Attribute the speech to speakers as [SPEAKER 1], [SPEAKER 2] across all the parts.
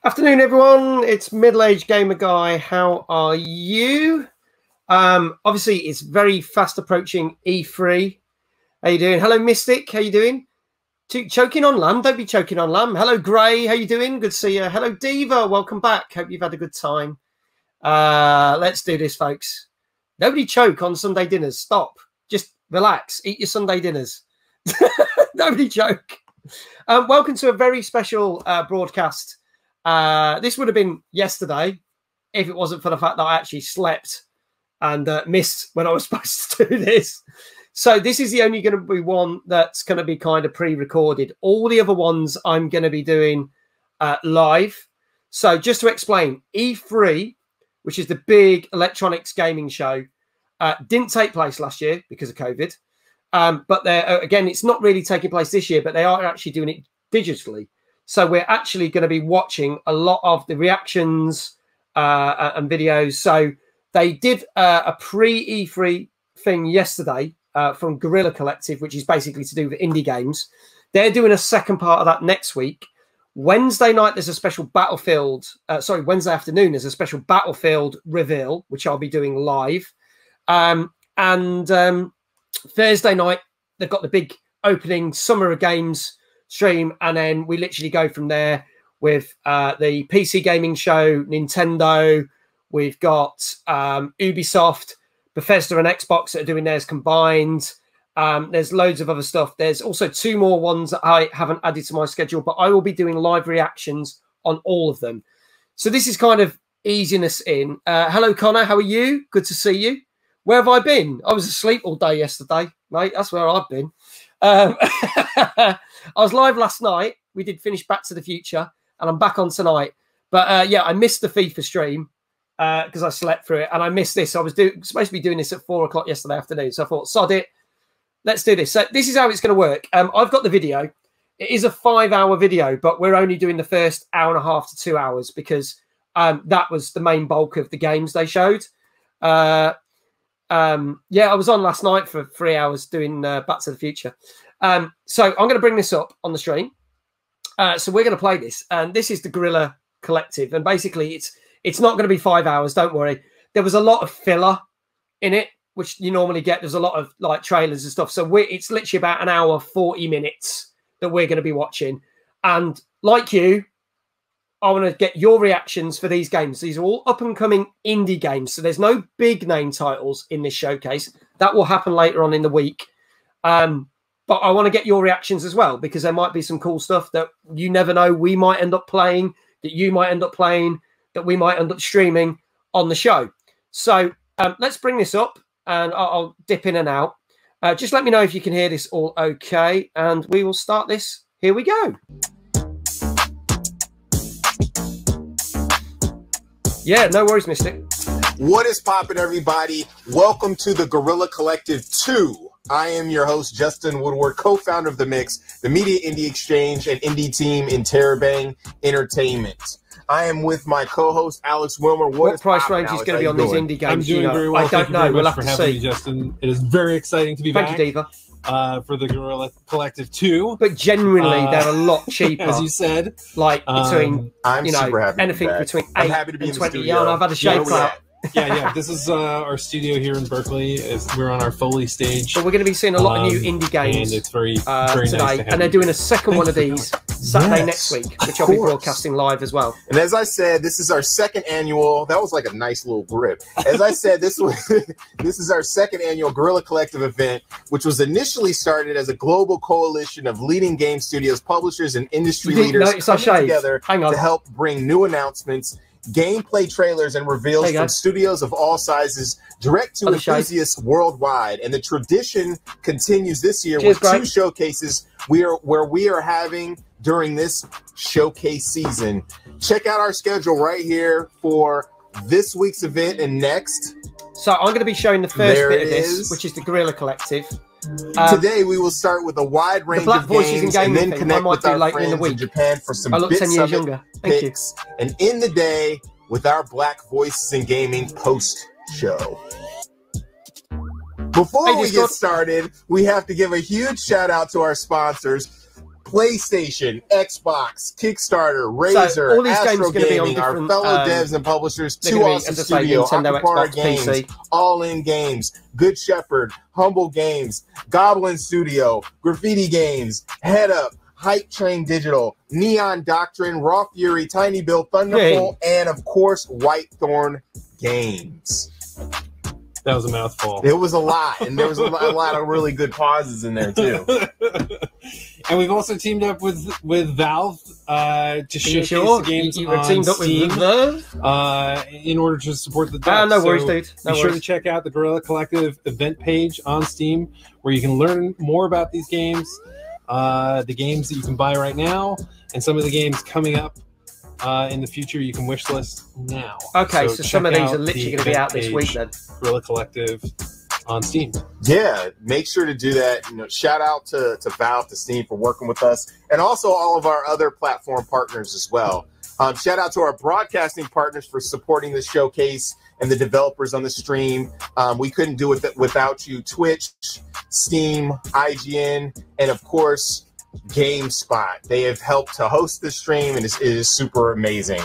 [SPEAKER 1] Afternoon, everyone. It's Middle-Aged Gamer Guy. How are you? Obviously, it's very fast approaching E3. How you doing? Hello, Mystic. How you doing? Choking on lamb. Don't be choking on lamb. Hello, Gray. How you doing? Good to see you. Hello, Diva. Welcome back. Hope you've had a good time. Let's do this, folks. Nobody choke on Sunday dinners. Stop. Just relax. Eat your Sunday dinners. Nobody choke. Welcome to a very special broadcast. This would have been yesterday if it wasn't for the fact that I actually slept and missed when I was supposed to do this. So this is the only going to be one that's going to be kind of pre-recorded. All the other ones I'm going to be doing live. So just to explain, E3, which is the big electronics gaming show, didn't take place last year because of COVID. But again, it's not really taking place this year, but they are actually doing it digitally. So we're actually going to be watching a lot of the reactions and videos. So they did a pre-E3 thing yesterday from Guerilla Collective, which is basically to do with indie games. They're doing a second part of that next week. Wednesday night, there's a special Battlefield. Wednesday afternoon, there's a special Battlefield reveal, which I'll be doing live. Thursday night, they've got the big opening Summer of Games stream, and then we literally go from there with the PC gaming show, Nintendo. We've got Ubisoft, Bethesda, and Xbox that are doing theirs combined. There's loads of other stuff. There's also 2 more ones that I haven't added to my schedule, but I will be doing live reactions on all of them. So this is kind of easiness in. Hello, Connor. How are you? Good to see you. Where have I been? I was asleep all day yesterday, mate. That's where I've been. I was live last night. We did finish Back to the Future, and I'm back on tonight. But yeah, I missed the FIFA stream because I slept through it, and I missed this. I was supposed to be doing this at 4 o'clock yesterday afternoon, so I thought, sod it, let's do this. So this is how it's going to work. I've got the video. It is a 5-hour video, but we're only doing the first hour and a half to 2 hours because that was the main bulk of the games they showed. Yeah, I was on last night for 3 hours doing Back to the Future. So I'm going to bring this up on the stream. So we're going to play this, and this is the Guerilla Collective, and basically it's not going to be 5 hours. Don't worry. There was a lot of filler in it, which you normally get. There's a lot of like trailers and stuff. So it's literally about an hour, 40 minutes that we're going to be watching. And like you, I want to get your reactions for these games. These are all up-and-coming indie games, so there's no big-name titles in this showcase. That will happen later on in the week. But I want to get your reactions as well, because there might be some cool stuff that you never know we might end up playing, that you might end up playing, that we might end up streaming on the show. So let's bring this up, and I'll dip in and out. Just let me know if you can hear this all okay, and we will start this. Here we go. Yeah, no worries, Mystic.
[SPEAKER 2] What is poppin', everybody? Welcome to the Guerilla Collective 2. I am your host, Justin Woodward, co-founder of The Mix, the media indie exchange and indie team in Terabang Entertainment. I am with my co-host, Alex Wilmer.
[SPEAKER 1] What price range is going to be on these indie games?
[SPEAKER 3] I'm doing very well.
[SPEAKER 1] I don't know. We'll have to see.
[SPEAKER 3] Me, Justin. It is very exciting to be back.
[SPEAKER 1] Thank you, Diva.
[SPEAKER 3] For the Guerilla Collective 2.
[SPEAKER 1] But genuinely, they're a lot cheaper.
[SPEAKER 3] As you said.
[SPEAKER 1] Like between,
[SPEAKER 2] super happy
[SPEAKER 1] anything between 8 and 20. Yeah, and I've had a shake out.
[SPEAKER 3] Yeah. This is our studio here in Berkeley. We're on our Foley stage.
[SPEAKER 1] So we're going to be seeing a lot of new indie games,
[SPEAKER 3] and it's very
[SPEAKER 1] today.
[SPEAKER 3] Nice
[SPEAKER 1] and they're doing a second one of these Saturday next week, which I'll be broadcasting live as well.
[SPEAKER 2] And as I said, this is our second annual. That was like a nice little grip. As I said, this is our second annual Guerilla Collective event, which was initially started as a global coalition of leading game studios, publishers, and industry leaders coming together to help bring new announcements, gameplay trailers, and reveals from studios of all sizes direct to enthusiasts worldwide. And the tradition continues this year with 2 showcases where we are having during this showcase season. Check out our schedule right here for this week's event and next.
[SPEAKER 1] So I'm going to be showing the first bit of this, which is the Guerilla Collective.
[SPEAKER 2] Today we will start with a wide range of games and then connect with our friends in Japan for some Bit Summit picks, and end the day with our Black Voices in Gaming post-show. Before we get started, we have to give a huge shout out to our sponsors. PlayStation, Xbox, Kickstarter, Razer,
[SPEAKER 1] all these games
[SPEAKER 2] Astro
[SPEAKER 1] are gonna be on
[SPEAKER 2] Gaming, our
[SPEAKER 1] different,
[SPEAKER 2] fellow devs and publishers,
[SPEAKER 1] they're
[SPEAKER 2] Two
[SPEAKER 1] gonna be,
[SPEAKER 2] Awesome
[SPEAKER 1] as I say,
[SPEAKER 2] Studio,
[SPEAKER 1] Nintendo,
[SPEAKER 2] Akapara
[SPEAKER 1] Xbox,
[SPEAKER 2] Games,
[SPEAKER 1] PC.
[SPEAKER 2] All In Games, Good Shepherd, Humble Games, Goblin Studio, Graffiti Games, Head Up, Hype Train Digital, Neon Doctrine, Raw Fury, Tiny Bill, Thunderbolt, and of course, Whitethorn Games.
[SPEAKER 3] That was a mouthful.
[SPEAKER 2] It was a lot, and there was a lot of really good pauses in there too.
[SPEAKER 3] And we've also teamed up with Valve to showcase the games
[SPEAKER 1] you were
[SPEAKER 3] on
[SPEAKER 1] teamed up
[SPEAKER 3] Steam
[SPEAKER 1] with Valve?
[SPEAKER 3] in order to support the devs.
[SPEAKER 1] No worries, dude. No
[SPEAKER 3] be sure to
[SPEAKER 1] worries.
[SPEAKER 3] check out the Guerilla Collective event page on Steam, where you can learn more about these games, the games that you can buy right now, and some of the games coming up in the future you can wish list now.
[SPEAKER 1] Okay, so some of
[SPEAKER 3] check
[SPEAKER 1] these
[SPEAKER 3] out
[SPEAKER 1] are literally
[SPEAKER 3] the
[SPEAKER 1] going to be out
[SPEAKER 3] event
[SPEAKER 1] this week
[SPEAKER 3] page,
[SPEAKER 1] then.
[SPEAKER 3] Guerilla Collective on Steam.
[SPEAKER 2] Yeah, make sure to do that. You know, shout out to Valve, to Steam for working with us, and also all of our other platform partners as well. Shout out to our broadcasting partners for supporting the showcase and the developers on the stream. We couldn't do it without you. Twitch, Steam, IGN, and of course, GameSpot. They have helped to host the stream, and it is super amazing.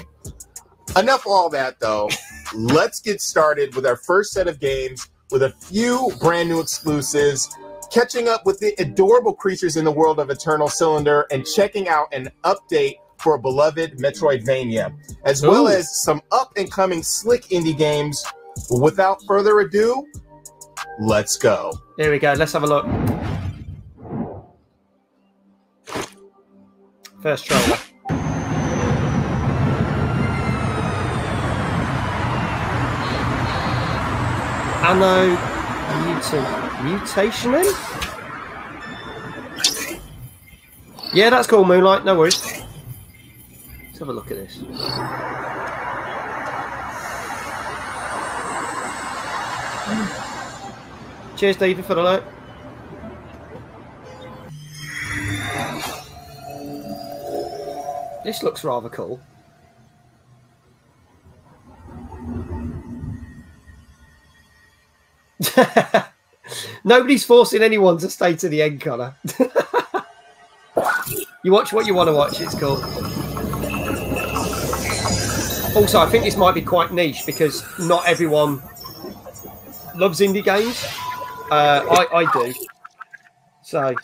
[SPEAKER 2] Enough of all that, though. Let's get started with our first set of games with a few brand new exclusives, catching up with the adorable creatures in the world of Eternal Cylinder, and checking out an update for a beloved Metroidvania, as well as some up-and-coming slick indie games. Without further ado, let's go.
[SPEAKER 1] Here we go. Let's have a look. First trailer. Anno Mutationing? Yeah, that's cool, Moonlight. No worries. Let's have a look at this. Cheers, David, for the alert. This looks rather cool. Nobody's forcing anyone to stay to the end, Connor. You watch what you want to watch. It's cool. Also, I think this might be quite niche because not everyone loves indie games. I do. So...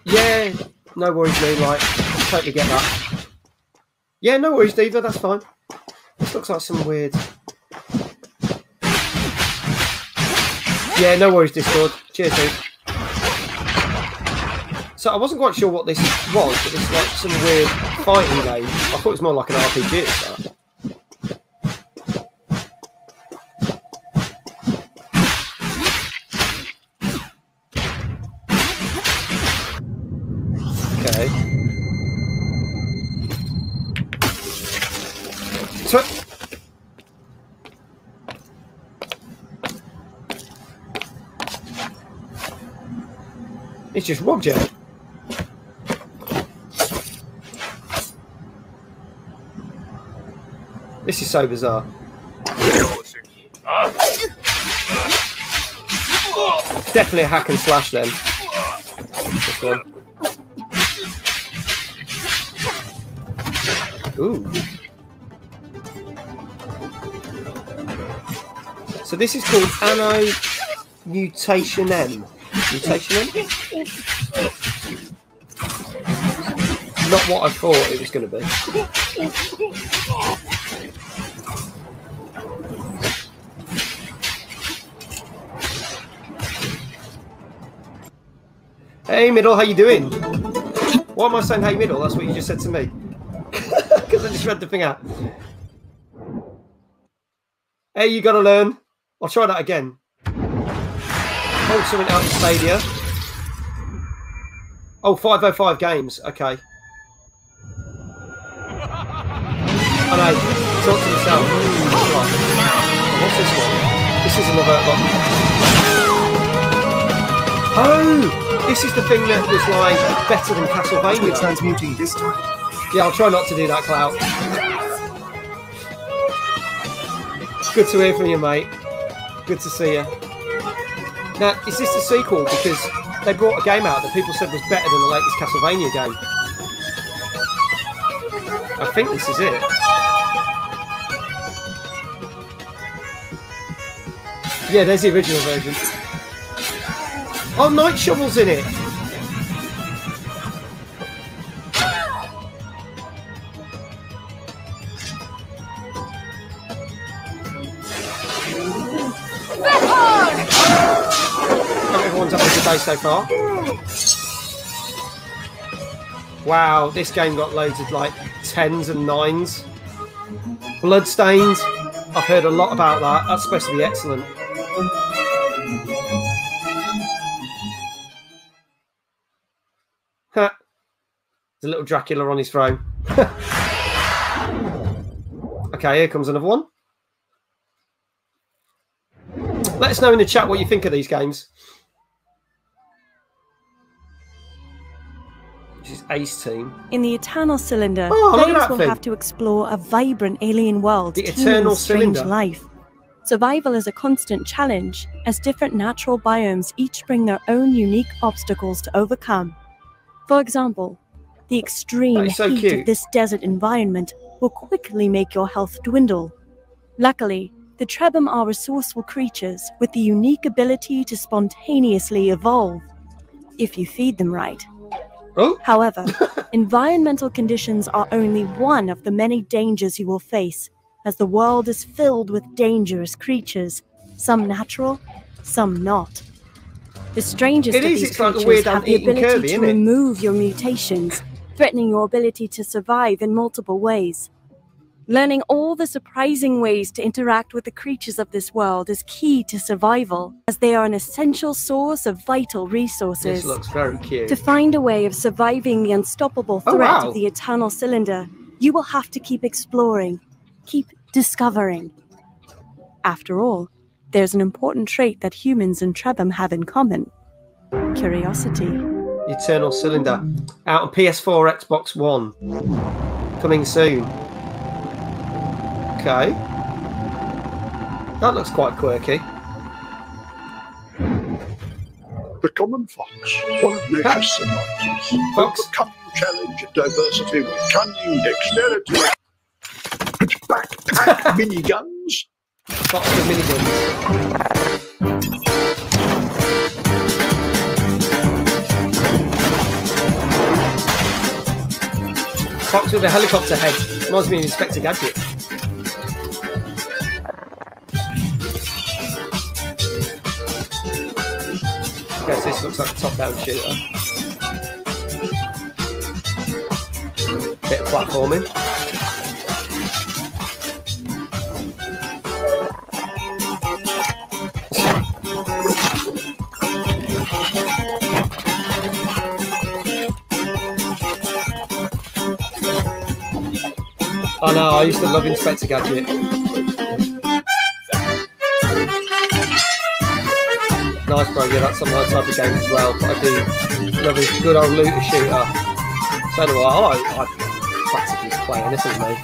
[SPEAKER 1] yeah, no worries, Moonlight. Totally get that. Yeah, no worries, Diva. That's fine. This looks like some weird... yeah, no worries, Discord. Cheers, dude. So I wasn't quite sure what this was, but it's like some weird fighting game. I thought it was more like an RPG. So. Okay. So... it's just robbed you. This is so bizarre. Definitely a hack and slash then. This one. Ooh. So this is called Anno Mutation M. Mutation M? Not what I thought it was going to be. Hey Middle, how you doing? Why am I saying hey Middle? That's what you just said to me. Because I just read the thing out. Hey, you gotta learn. I'll try that again. Hold something out in Stadia. Oh, 505 games. Okay. I know. Talk to yourself. Right. What's this one? This is another one. Oh! This is the thing that was like better than Castlevania.
[SPEAKER 4] Transmuting this time.
[SPEAKER 1] Yeah, I'll try not to do that, Clout. Good to hear from you, mate. Good to see you. Now, is this the sequel? Because they brought a game out that people said was better than the latest Castlevania game. I think this is it. Yeah, there's the original version. Oh, Night Shovel's in it. Hope everyone's having a good day so far. Wow, this game got loads of like 10s and 9s. Bloodstains. I've heard a lot about that. That's supposed to be excellent. There's a little Dracula on his throne. Okay, here comes another one. Let us know in the chat what you think of these games. This is Ace Team.
[SPEAKER 4] In the Eternal Cylinder,
[SPEAKER 1] look at
[SPEAKER 4] players
[SPEAKER 1] that
[SPEAKER 4] will
[SPEAKER 1] thing.
[SPEAKER 4] have to explore a vibrant alien world
[SPEAKER 1] The
[SPEAKER 4] teeming
[SPEAKER 1] Eternal
[SPEAKER 4] with strange
[SPEAKER 1] Cylinder.
[SPEAKER 4] life. Survival is a constant challenge, as different natural biomes each bring their own unique obstacles to overcome. For example, the extreme
[SPEAKER 1] That is so
[SPEAKER 4] heat
[SPEAKER 1] cute.
[SPEAKER 4] of this desert environment will quickly make your health dwindle. Luckily, the Trebhum are resourceful creatures with the unique ability to spontaneously evolve, if you feed them right.
[SPEAKER 1] Oh,
[SPEAKER 4] However, environmental conditions are only one of the many dangers you will face, as the world is filled with dangerous creatures, some natural, some not. The strangest
[SPEAKER 1] It
[SPEAKER 4] of
[SPEAKER 1] is,
[SPEAKER 4] these
[SPEAKER 1] it's like a
[SPEAKER 4] creatures
[SPEAKER 1] weird
[SPEAKER 4] have the
[SPEAKER 1] ant-eating
[SPEAKER 4] ability
[SPEAKER 1] curvy,
[SPEAKER 4] to
[SPEAKER 1] isn't it?
[SPEAKER 4] remove your mutations, threatening your ability to survive in multiple ways. Learning all the surprising ways to interact with the creatures of this world is key to survival, as they are an essential source of vital resources.
[SPEAKER 1] this looks very cute.
[SPEAKER 4] To find a way of surviving the unstoppable
[SPEAKER 1] Oh,
[SPEAKER 4] threat
[SPEAKER 1] wow.
[SPEAKER 4] of the Eternal Cylinder, you will have to keep exploring, keep discovering. After all, there's an important trait that humans and Trebhum have in common: curiosity.
[SPEAKER 1] Eternal Cylinder. Out on PS4, Xbox One. Coming soon. Okay. That looks quite quirky.
[SPEAKER 5] The common fox, one of nature's survivors,
[SPEAKER 1] Fox.
[SPEAKER 5] overcome challenge and diversity with cunning, dexterity, and backpack miniguns.
[SPEAKER 1] Fox with miniguns. Fox with a helicopter head. Reminds me of Inspector Gadget. I guess this looks like a top-down shooter. Bit of platforming. Oh no, I used to love Inspector Gadget. Nice, bro. Yeah, that's some of my type of games as well. But I do love a good old looter shooter. So do I practically play anything, mate.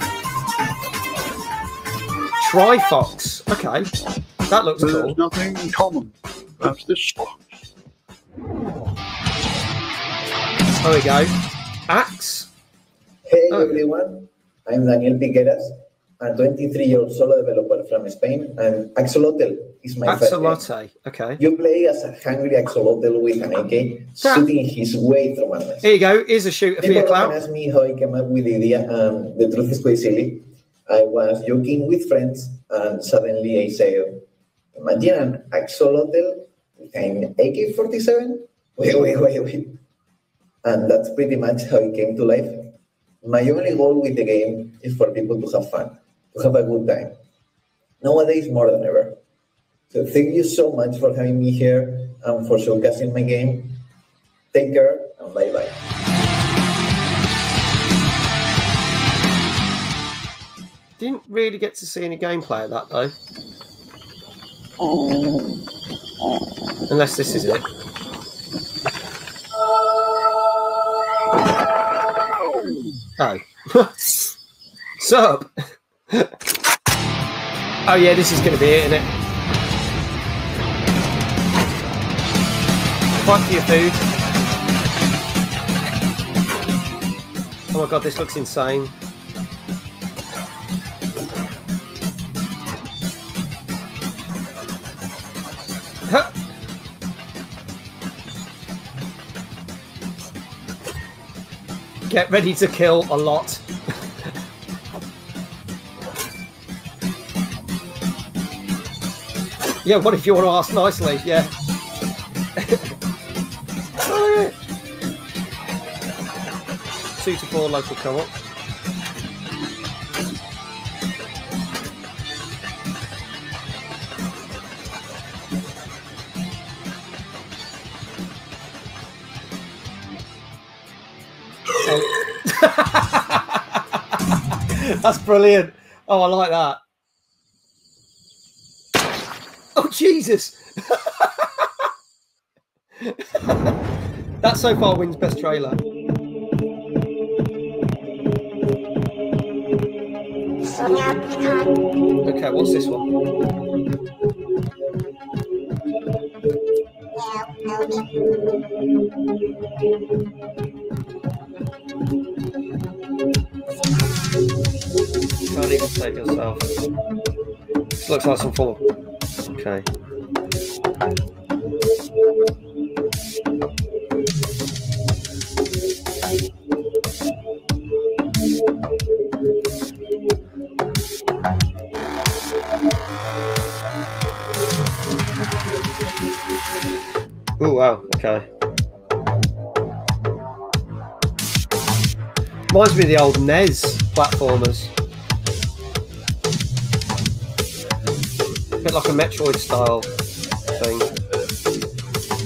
[SPEAKER 1] Tri-Fox. Okay. That looks
[SPEAKER 5] There's
[SPEAKER 1] cool.
[SPEAKER 5] nothing in common about this fox.
[SPEAKER 1] There we go. Axe.
[SPEAKER 6] Hey
[SPEAKER 1] Oh.
[SPEAKER 6] everyone, I'm Daniel Piqueras, a 23-year-old solo developer from Spain, and Axolotl is my first game.
[SPEAKER 1] Axolotl. Okay.
[SPEAKER 6] You play as a hungry axolotl with an AK, shooting his way through madness.
[SPEAKER 1] Here you go. Here's a shooter for
[SPEAKER 6] People
[SPEAKER 1] your
[SPEAKER 6] often
[SPEAKER 1] clout.
[SPEAKER 6] ask me how I came up with the idea, and the truth is quite silly. I was joking with friends, and suddenly I said, imagine an axolotl with an AK-47? Wait. And that's pretty much how it came to life. My only goal with the game is for people to have fun, to have a good time. Nowadays, more than ever. So thank you so much for having me here and for showcasing my game. Take care and bye-bye.
[SPEAKER 1] Didn't really get to see any gameplay of that though. Unless this is it. Oh. Sup? Oh yeah, this is going to be it, isn't it? Fight for your food. Oh my god, this looks insane. Get ready to kill a lot. Yeah, what if you want to ask nicely? Yeah. Oh, yeah. 2 to 4 local co-op. That's brilliant. Oh, I like that. Oh, Jesus. That so far wins best trailer. Okay, what's this one? Can't even save yourself. This looks like some form. Okay. Oh wow, okay. Reminds me of the old NES platformers. A bit like a Metroid style thing.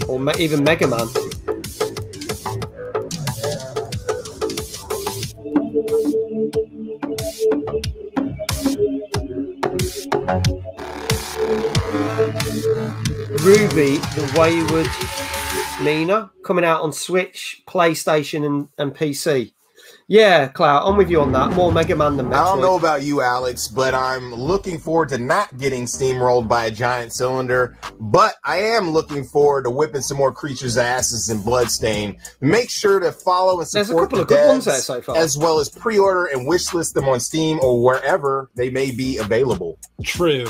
[SPEAKER 1] Or even Mega Man. Ruby, the Wayward Mina, coming out on Switch, PlayStation and PC. Yeah, Cloud, I'm with you on that. More Mega Man than Metroid.
[SPEAKER 2] I don't know about you, Alex, but I'm looking forward to not getting steamrolled by a giant cylinder. But I am looking forward to whipping some more creatures' asses in Bloodstain. Make sure to follow and support
[SPEAKER 1] There's a couple
[SPEAKER 2] the
[SPEAKER 1] of good ones there
[SPEAKER 2] devs,
[SPEAKER 1] so far.
[SPEAKER 2] as well as pre-order and wishlist them on Steam or wherever they may be available.
[SPEAKER 3] True.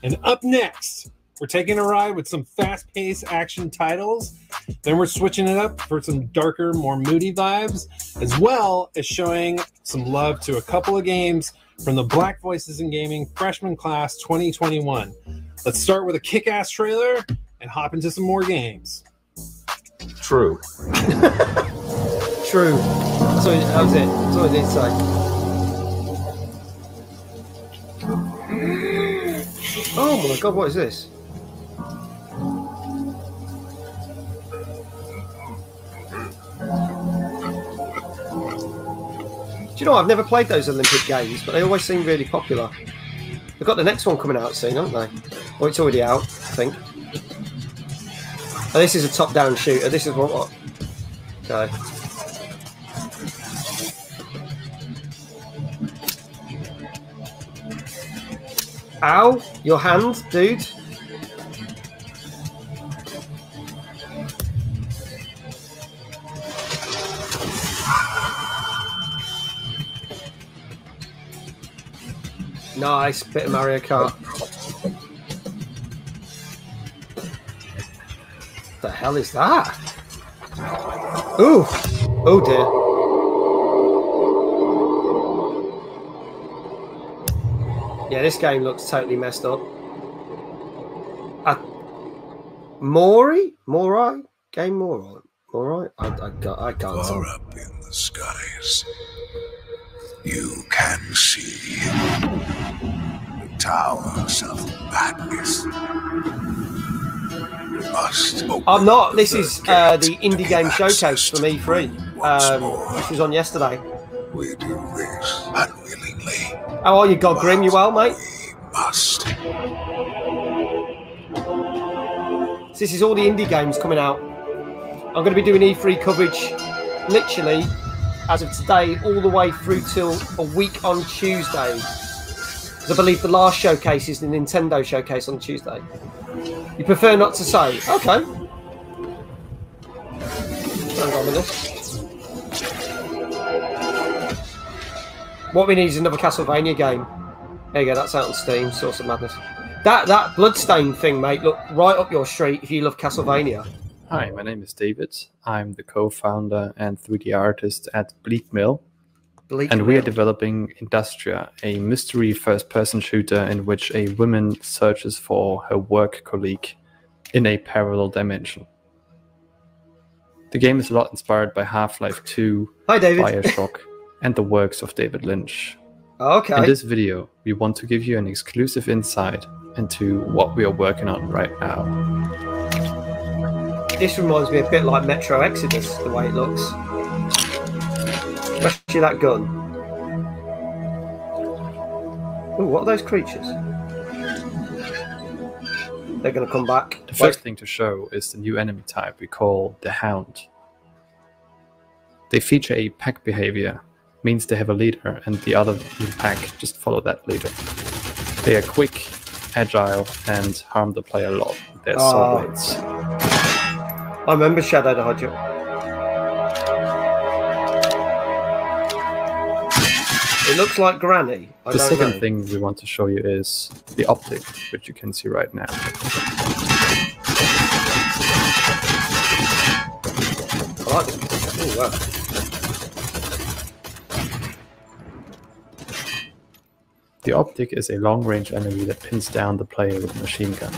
[SPEAKER 3] And up next, we're taking a ride with some fast-paced action titles. Then we're switching it up for some darker, more moody vibes, as well as showing some love to a couple of games from the Black Voices in Gaming Freshman Class 2021. Let's start with a kick-ass trailer and hop into some more games.
[SPEAKER 2] True.
[SPEAKER 1] True. So that was it. That's all I did say. Oh my god, what is this? Do you know, I've never played those Olympic Games, but they always seem really popular. They've got the next one coming out soon, haven't they? Or it's already out, I think. Oh, this is a top-down shooter. This is what? Okay. Ow, your hand, dude. Nice, bit of Mario Kart. What the hell is that? Ooh, oh dear. Yeah, this game looks totally messed up. Morai? Game Morai? I can't.
[SPEAKER 5] Far up in the skies, you can see the towers of madness. You must
[SPEAKER 1] I'm not. This is the Indie Game Showcase from E3. This was on yesterday.
[SPEAKER 5] We do this unwillingly.
[SPEAKER 1] How are you, God Grim? You well, mate?
[SPEAKER 5] We must.
[SPEAKER 1] So this is all the indie games coming out. I'm going to be doing E3 coverage literally as of today all the way through till a week on Tuesday. Because I believe the last showcase is the Nintendo showcase on Tuesday. You prefer not to say? Okay. Hang on a minute. What we need is another Castlevania game. There you go, that's out on Steam, Source of Madness. That Bloodstain thing, mate, look right up your street if you love Castlevania.
[SPEAKER 7] Hi, my name is David. I'm the co-founder and 3D artist at Bleak Mill. And we are developing Industria, a mystery first-person shooter in which a woman searches for her work colleague in a parallel dimension. The game is a lot inspired by Half-Life 2,
[SPEAKER 1] Hi, David.
[SPEAKER 7] Bioshock, and the works of David Lynch.
[SPEAKER 1] Okay.
[SPEAKER 7] In this video, we want to give you an exclusive insight into what we are working on right now.
[SPEAKER 1] This reminds me a bit like Metro Exodus, the way it looks. Especially that gun. Ooh, what are those creatures? They're going to come back.
[SPEAKER 7] The first thing to show is the new enemy type we call the Hound. They feature a pack behavior, means they have a leader and the other in the pack just follow that leader. They are quick, agile, and harm the player a lot with their sword blades.
[SPEAKER 1] I remember Shadow the Hedgehog. It looks like Granny.
[SPEAKER 7] The second thing we want to show you is the optic, which you can see right now.
[SPEAKER 1] I like it. Oh, wow.
[SPEAKER 7] The optic is a long-range enemy that pins down the player with a machine gun.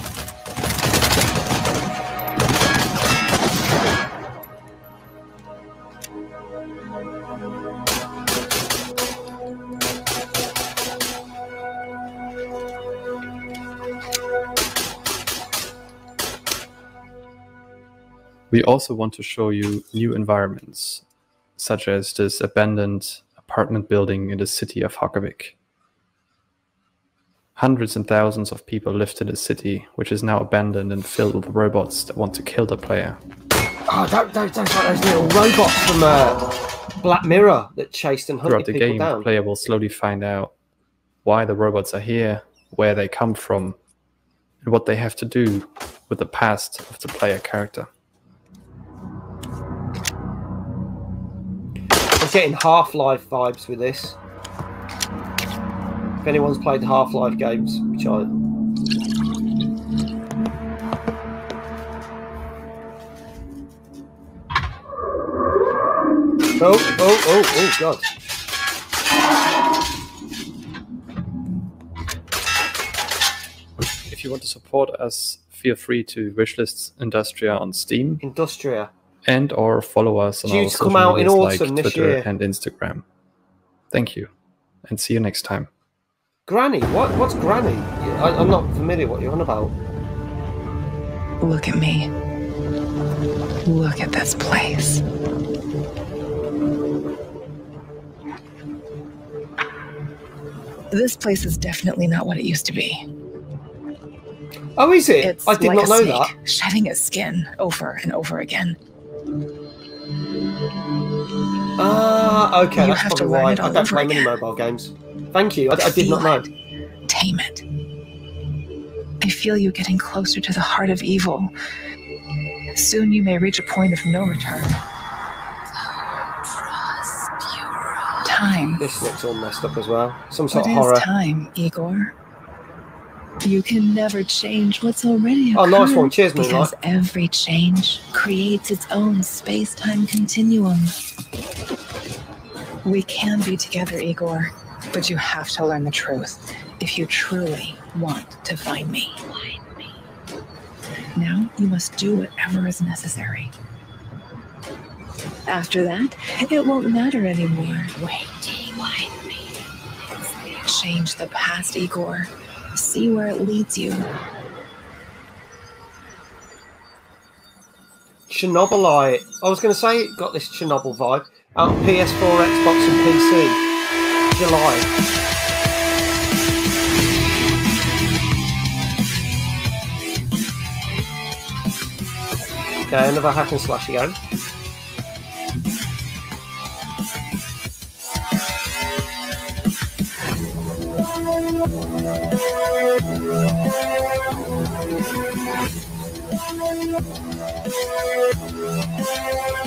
[SPEAKER 7] We also want to show you new environments, such as this abandoned apartment building in the city of Hokkavik. Hundreds and thousands of people lived in the city, which is now abandoned and filled with robots that want to kill the player.
[SPEAKER 1] Oh, don't like those little robots from Black Mirror that chased and hunted people down.
[SPEAKER 7] Throughout the game, the player will slowly find out why the robots are here, where they come from, and what they have to do with the past of the player character.
[SPEAKER 1] I'm getting Half-Life vibes with this. If anyone's played the Half-Life games, which I... Oh, God.
[SPEAKER 7] If you want to support us, feel free to wishlist Industria on Steam.
[SPEAKER 1] Industria.
[SPEAKER 7] And or follow us on our social medias like Twitter and Instagram. Thank you, and see you next time.
[SPEAKER 1] Granny? What's Granny? I'm not familiar what you're on about.
[SPEAKER 8] Look at me. Look at this place. This place is definitely not what it used to be.
[SPEAKER 1] Oh, is it?
[SPEAKER 8] It's
[SPEAKER 1] I did
[SPEAKER 8] like
[SPEAKER 1] not know
[SPEAKER 8] snake,
[SPEAKER 1] that.
[SPEAKER 8] shedding its skin over and over again.
[SPEAKER 1] Okay, that's probably why I don't play many mobile games. Thank you, I did not know.
[SPEAKER 8] Tame it. I feel you getting closer to the heart of evil. Soon you may reach a point of no return. Time.
[SPEAKER 1] This looks all messed up as well. Some sort
[SPEAKER 8] What
[SPEAKER 1] of horror.
[SPEAKER 8] is time, Igor? You can never change what's already
[SPEAKER 1] Oh,
[SPEAKER 8] occurred.
[SPEAKER 1] nice one. Cheers, Moonlight.
[SPEAKER 8] Because every change creates its own space-time continuum. We can be together, Igor, but you have to learn the truth if you truly want to find me. Now you must do whatever is necessary. After that, it won't matter anymore. Change the past, Igor. See where it leads you.
[SPEAKER 1] Chernobylite. I was going to say it got this Chernobyl vibe. Out on PS4, Xbox and PC. July. Okay, another hack and slash again.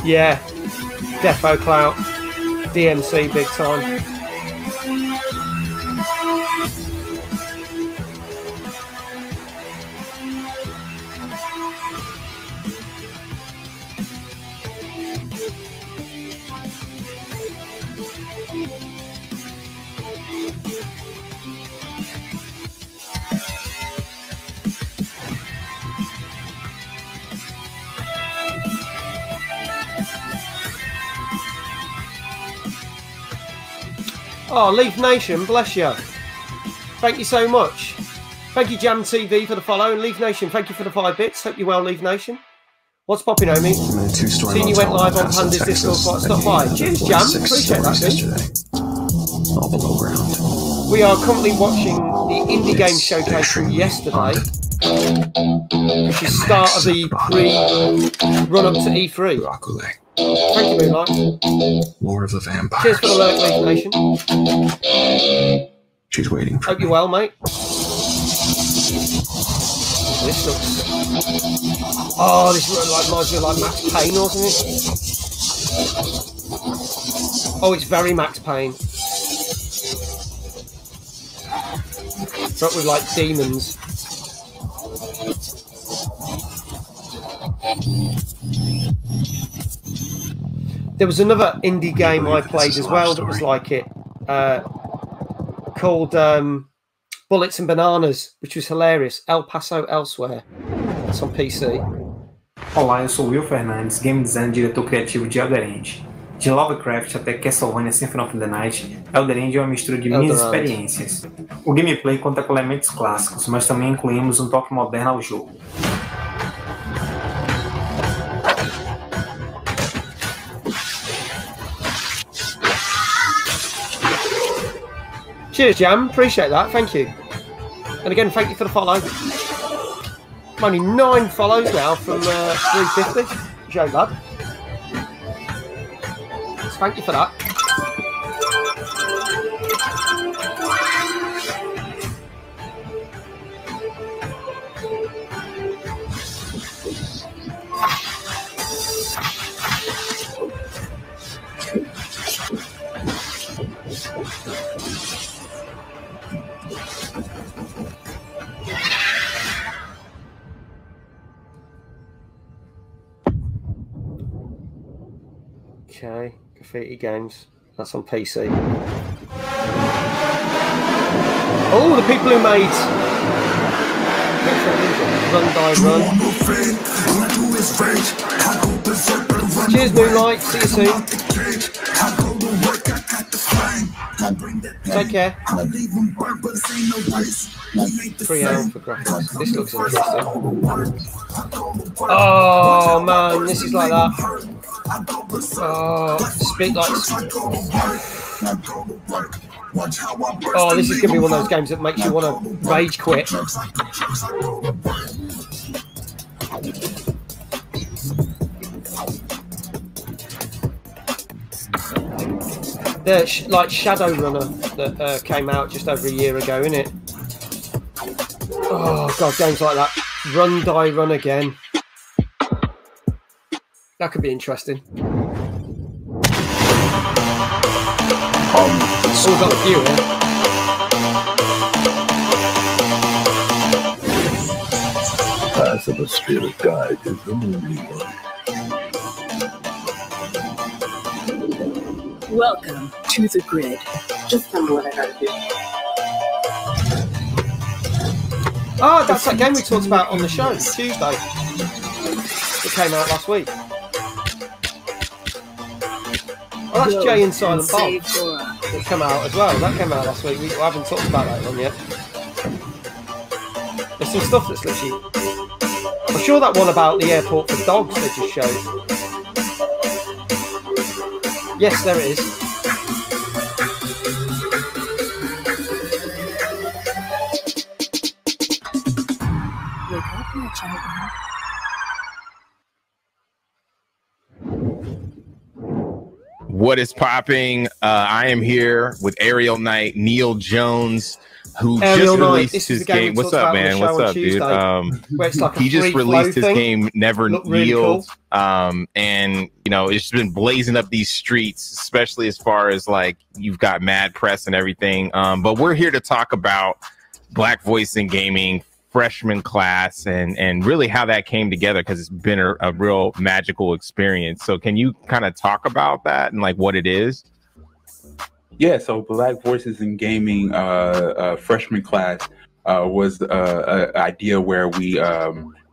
[SPEAKER 1] Yeah, Defo Clout, DMC big time. Oh, Leaf Nation, bless you. Thank you so much. Thank you, Jam TV, for the follow. And Leaf Nation, thank you for the 5 bits. Hope you're well, Leaf Nation. What's popping, homie? Seen you went live on Panda's Discord. Stop by. Cheers, Jam. Appreciate that, dude. All below ground. We are currently watching the Indie Game Showcase from yesterday, which is start of the pre-run-up to E3. Thank you, Moonlight. Lord of the Vampire. Cheers for the alert, Leaf Nation. She's waiting for Hope you're well, mate. This looks... Oh, this reminds me of like Max Payne or something. Oh, it's very Max Payne. But with like demons. There was another indie game I played as well that was like it, called Bullets and Bananas, which was hilarious. El Paso Elsewhere. It's on PC.
[SPEAKER 9] Olá, eu sou Will Fernandes, game designer e diretor criativo de Elder End. De Lovecraft até Castlevania Symphony of the Night, Elder End é uma mistura de minhas experiências. O gameplay conta com elementos clássicos, mas também incluímos um toque moderno ao jogo.
[SPEAKER 1] Cheers, Jam. Appreciate that. Thank you. And again, thank you for the follow. I'm only 9 follows now from 350. Which ain't bad. So thank you for that. Okay, Graffiti Games. That's on PC. Oh, the people who made Run Die Run. Cheers, Moonlight. See you soon. Take care. 3 hours for graphics. This looks interesting. Oh man, this is like that. Oh, speak like. Oh, this is gonna be one of those games that makes you want to rage quit. The like Shadowrunner that came out just over a year ago, innit? Oh god, games like that. Run, Die, Run again. That could be interesting. We've got a few here.
[SPEAKER 5] Path of a spirit guide is the only one.
[SPEAKER 10] Welcome to the grid. Just tell me what I gotta do.
[SPEAKER 1] Oh, that's that game we talked about on the show Tuesday. It came out last week. Oh, that's Jay and Silent Bob. That came out as well. That came out last week. We haven't talked about that one yet. There's some stuff that's literally... I'm sure that one about the airport for dogs they just showed. Yes, there it is.
[SPEAKER 2] What is popping? I am here with Ariel Knight, Neil Jones, who
[SPEAKER 1] Aerial
[SPEAKER 2] just
[SPEAKER 1] Knight.
[SPEAKER 2] released
[SPEAKER 1] This is
[SPEAKER 2] his
[SPEAKER 1] the game
[SPEAKER 2] game.
[SPEAKER 1] we
[SPEAKER 2] What's
[SPEAKER 1] talked
[SPEAKER 2] up,
[SPEAKER 1] about on the
[SPEAKER 2] man?
[SPEAKER 1] show
[SPEAKER 2] What's
[SPEAKER 1] on
[SPEAKER 2] up, dude?
[SPEAKER 1] Tuesday, where it's like a
[SPEAKER 2] He just
[SPEAKER 1] free flow
[SPEAKER 2] released his
[SPEAKER 1] thing.
[SPEAKER 2] game, Never
[SPEAKER 1] Looked really
[SPEAKER 2] Yield.
[SPEAKER 1] cool.
[SPEAKER 2] And you know, it's been blazing up these streets, especially as far as like you've got mad press and everything. But we're here to talk about Black Voice in Gaming freshman class and really how that came together, because it's been a real magical experience. So can you kind of talk about that and like what it is?
[SPEAKER 11] Yeah, so Black Voices in Gaming freshman class was an idea where we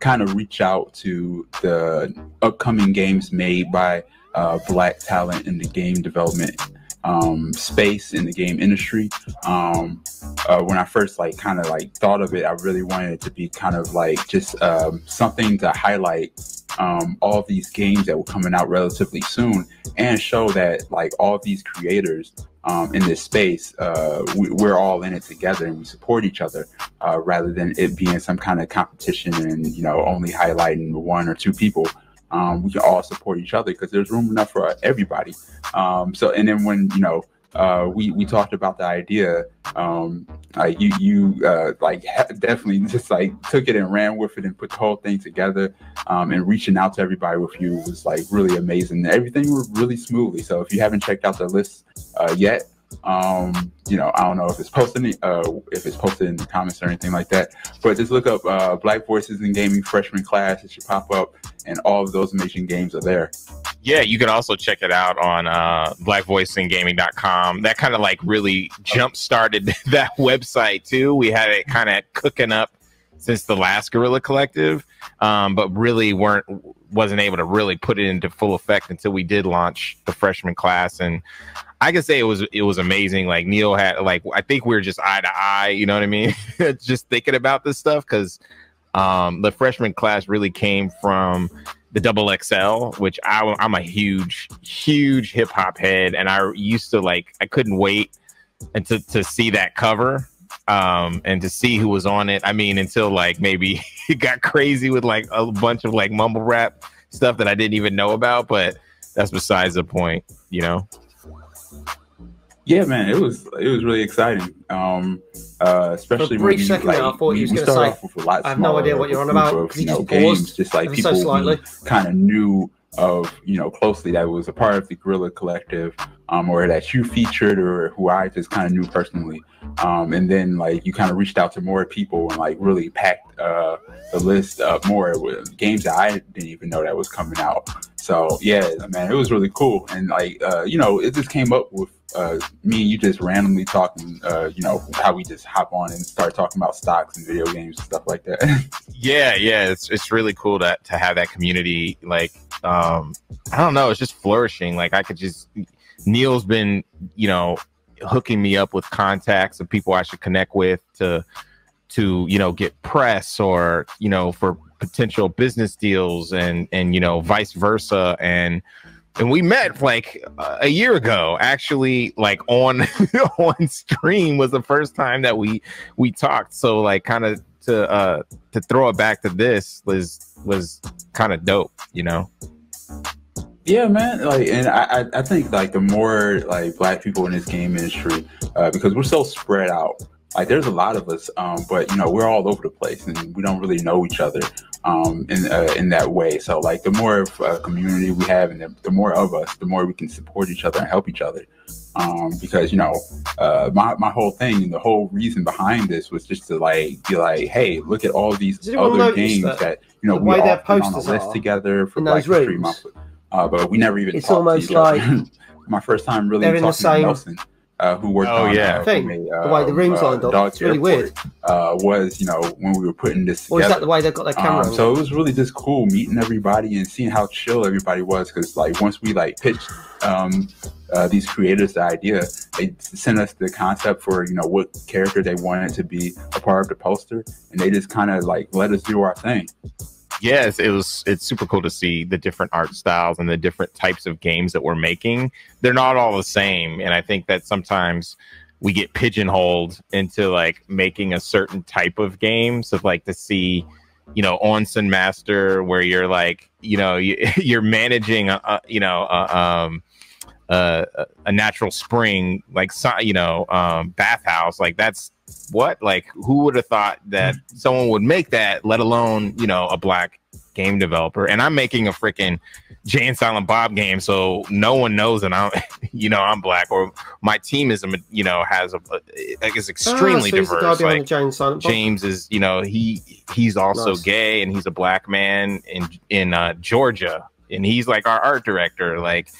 [SPEAKER 11] kind of reach out to the upcoming games made by Black talent in the game development space, in the game industry. When I first kind of thought of it, I really wanted it to be kind of like just something to highlight all of these games that were coming out relatively soon, and show that like all of these creators in this space, we're all in it together and we support each other, rather than it being some kind of competition and, you know, only highlighting one or two people. We can all support each other because there's room enough for everybody. So, and then when, you know, we talked about the idea, you definitely just like took it and ran with it and put the whole thing together, and reaching out to everybody with you was like really amazing. Everything was really smoothly. So if you haven't checked out the list yet, you know, I don't know if it's posted in the comments or anything like that, but just look up Black Voices in Gaming freshman class. It should pop up, and all of those amazing games are there.
[SPEAKER 2] Yeah, you can also check it out on blackvoiceandgaming.com. That kind of like really jump started that website too. We had it kind of cooking up since the last Guerilla Collective, but really wasn't able to really put it into full effect until we did launch the freshman class. And I can say it was amazing. Like Neil had, like, I think we were just eye to eye, you know what I mean? Just thinking about this stuff, because the freshman class really came from the XXL, which I'm a huge hip hop head, and I used to I couldn't wait and to see that cover, and to see who was on it. I mean, until like maybe it got crazy with like a bunch of like mumble rap stuff that I didn't even know about, but that's besides the point, you know.
[SPEAKER 11] Yeah, man, it was really exciting. Especially
[SPEAKER 1] for a brief second, I thought he was going to say, I have no idea what you're on about.
[SPEAKER 11] Of, you know, games, just like people who kind of knew of, you know, closely that was a part of the Guerilla Collective, or that you featured, or who I just kind of knew personally. And then like you kind of reached out to more people and like really packed the list up more with games that I didn't even know that was coming out. So yeah, man, it was really cool. And like you know, it just came up with me and you just randomly talking, you know, how we just hop on and start talking about stocks and video games and stuff like that.
[SPEAKER 2] yeah, it's really cool to have that community. Like I don't know, it's just flourishing. Like I could just, Neil's been, you know, hooking me up with contacts of people I should connect with to you know, get press, or, you know, for potential business deals, and you know, vice versa. And we met like a year ago, actually, like on on stream was the first time that we talked. So like kind of to throw it back to this was kind of dope, you know.
[SPEAKER 11] Yeah, man. Like, and I think like the more like Black people in this game industry, because we're so spread out. Like there's a lot of us, but you know, we're all over the place and we don't really know each other in that way. So like the more of a community we have, and the more of us, the more we can support each other and help each other. Because, you know, my whole thing and the whole reason behind this was just to like be like, hey, look at all these other games that you know, we all put on a list together for Black History Month. But we never even talked to each other. My first time really talking to Nelson, who worked on
[SPEAKER 1] the way the rooms lined up. It's really weird.
[SPEAKER 11] Was, you know, when we were putting this together.
[SPEAKER 1] Or is that the way they've got their camera on?
[SPEAKER 11] So it was really just cool meeting everybody and seeing how chill everybody was, because like once we like pitched these creators the idea, they sent us the concept for, you know, what character they wanted to be a part of the poster, and they just kind of like let us do our thing.
[SPEAKER 2] Yes, it's super cool to see the different art styles and the different types of games that we're making. They're not all the same, and I think that sometimes we get pigeonholed into like making a certain type of game. So like to see, you know, Onsen Master, where you're like, you know, you're managing
[SPEAKER 12] a natural spring, like, bathhouse. Like, that's what, like, who would have thought that someone would make that, let alone, a black game developer. And I'm making a freaking Jay and Silent Bob game, so no one knows that I'm I'm black, or my team is is extremely diverse. Like, James is he's also gay, and he's a black man in Georgia, and he's like our art director. Like,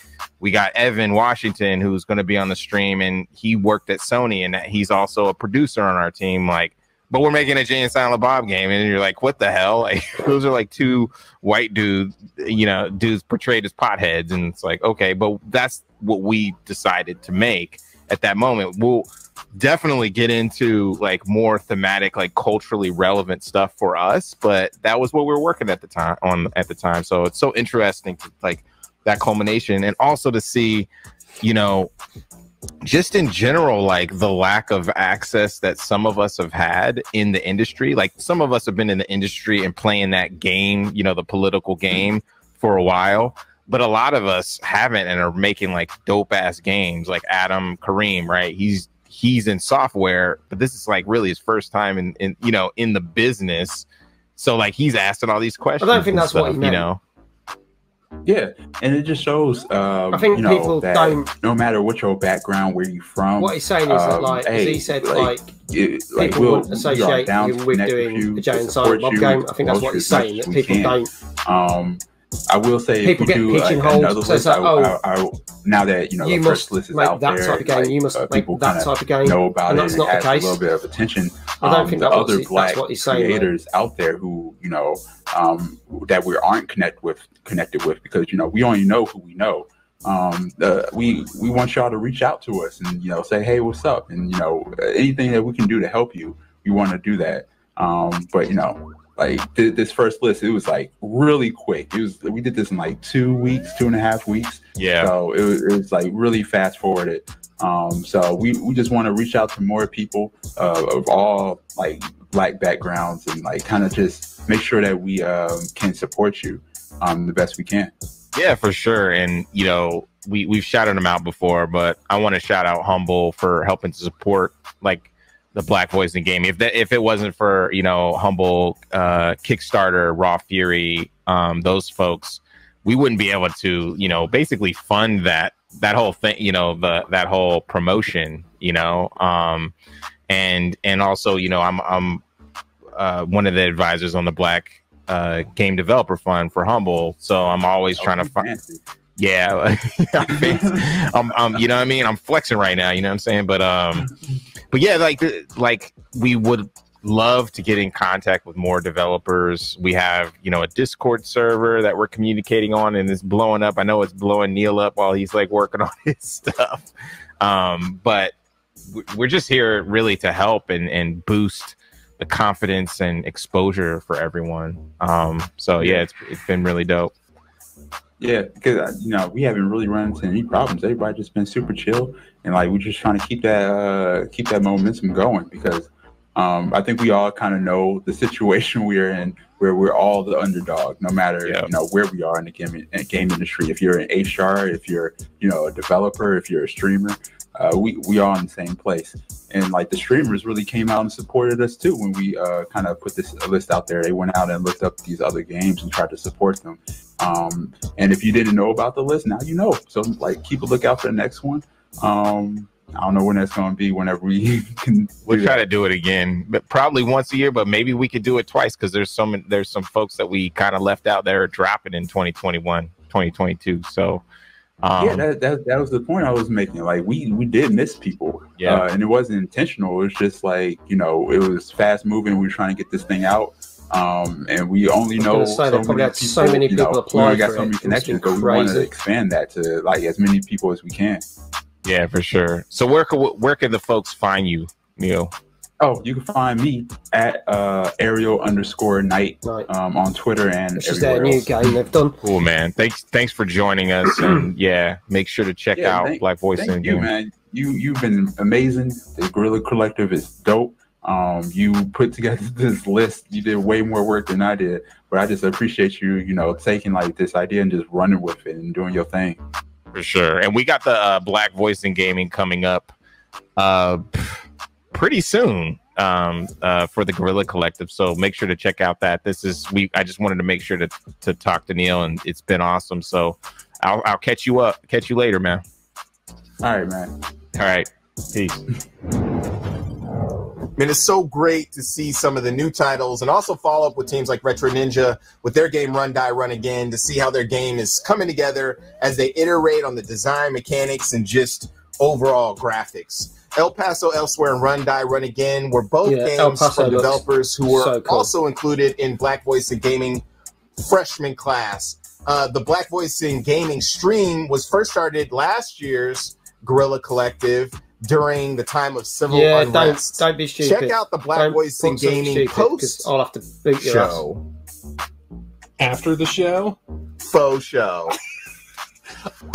[SPEAKER 12] we got Evan Washington, who's going to be on the stream, and he worked at Sony, and he's also a producer on our team. Like, but we're making a Jay and Silent Bob game, and you're like, what the hell? Like, those are like two white dudes, dudes portrayed as potheads, and it's like, okay, but that's what we decided to make at that moment. We'll definitely get into like more thematic, like culturally relevant stuff for us, but that was what we were working at the time. So it's so interesting to like that culmination, and also to see, just in general, like the lack of access that some of us have had in the industry. Like, some of us have been in the industry and playing that game, the political game, for a while, but a lot of us haven't, and are making like dope ass games. Like Adam Kareem, right? He's in software, but this is like really his first time in the business. So like, he's asking all these questions.
[SPEAKER 1] I don't think that's what he meant.
[SPEAKER 11] Yeah, and it just shows,
[SPEAKER 1] I think people
[SPEAKER 11] that
[SPEAKER 1] don't.
[SPEAKER 11] No matter what your background, where you're from,
[SPEAKER 1] What he's saying is that, like, as he said, people wouldn't associate him with doing a Jay and Silent Bob game. I think that's what he's saying, that people don't.
[SPEAKER 11] I will say,
[SPEAKER 1] people get pigeonholed.
[SPEAKER 11] Another list, now that the first list is out there,
[SPEAKER 1] type of game. You must make that type of game.
[SPEAKER 11] Know about
[SPEAKER 1] and
[SPEAKER 11] it.
[SPEAKER 1] That's not the case.
[SPEAKER 11] A little bit of attention.
[SPEAKER 1] I don't think
[SPEAKER 11] the other
[SPEAKER 1] that's
[SPEAKER 11] black
[SPEAKER 1] what he's saying,
[SPEAKER 11] creators out there who that we aren't connected with, because we only know who we know. We want y'all to reach out to us and say, hey, what's up, and anything that we can do to help you, we want to do that. But like this first list, it was like really quick. We did this in like 2.5 weeks.
[SPEAKER 12] Yeah.
[SPEAKER 11] So it was like really fast forwarded. So we just want to reach out to more people of all like black backgrounds, and like kind of just make sure that we can support you the best we can.
[SPEAKER 12] Yeah, for sure. And we've shouted them out before, but I want to shout out Humble for helping to support like the Black voice in gaming. If it wasn't for Humble, Kickstarter, Raw Fury, those folks, we wouldn't be able to basically fund that whole thing, that whole promotion, and also I'm one of the advisors on the Black Game Developer Fund for Humble, so I'm always trying to find. Yeah, I'm you know what I mean? I'm flexing right now, you know what I'm saying? But yeah, like we would love to get in contact with more developers. We have, a Discord server that we're communicating on, and it's blowing up. I know it's blowing Neil up while he's like working on his stuff. But we're just here really to help and boost the confidence and exposure for everyone. So yeah, it's been really dope.
[SPEAKER 11] Yeah, because we haven't really run into any problems. Everybody just been super chill, and like we're just trying to keep that momentum going, because I think we all kind of know the situation we're in, where we're all the underdog, no matter where we are in the game industry. If you're an HR, if you're a developer, if you're a streamer, we all in the same place. And like the streamers really came out and supported us too when we kind of put this list out there. They went out and looked up these other games and tried to support them. And if you didn't know about the list, now you know. So like keep a lookout for the next one. I don't know when that's going to be, whenever we can.
[SPEAKER 12] We'll try to do it again, but probably once a year, but maybe we could do it twice, because there's some folks that we kind of left out that are dropping in 2021, 2022. So
[SPEAKER 11] yeah, that was the point I was making. Like we did miss people, and it wasn't intentional. It was just like, it was fast moving. We were trying to get this thing out. And we only know so many people apply. We got so many connections, but we want to expand that to like as many people as we can.
[SPEAKER 12] Yeah, for sure. So where can the folks find you, Neil?
[SPEAKER 11] Oh, you can find me at Ariel_Knight on Twitter and
[SPEAKER 1] everywhere. Is that a new game they've done?
[SPEAKER 12] Cool, man. Thanks for joining us, and yeah, make sure to check out Black Voice in
[SPEAKER 11] Game. Man. You've been amazing. The Guerilla Collective is dope. You put together this list. You did way more work than I did, but I just appreciate you, taking like this idea and just running with it and doing your thing.
[SPEAKER 12] For sure. And we got the Black Voice in Gaming coming up pretty soon for the Guerilla Collective. So make sure to check out that. I just wanted to make sure to talk to Neil, and it's been awesome. So I'll catch you up. Catch you later, man.
[SPEAKER 11] All right, man.
[SPEAKER 12] All right. Peace.
[SPEAKER 2] I mean, it's so great to see some of the new titles and also follow up with teams like Retro Ninja with their game Run, Die, Run Again to see how their game is coming together as they iterate on the design, mechanics, and just overall graphics. El Paso Elsewhere and Run, Die, Run Again were both games from developers who were also included in Black Voice in Gaming freshman class. The Black Voice in Gaming stream was first started last year's Guerilla Collective during the time of civil unrest.
[SPEAKER 1] Don't be stupid.
[SPEAKER 2] Check out the Black Voice in Gaming post
[SPEAKER 1] I'll have to beat your
[SPEAKER 2] show.
[SPEAKER 3] After the show?
[SPEAKER 2] Faux show.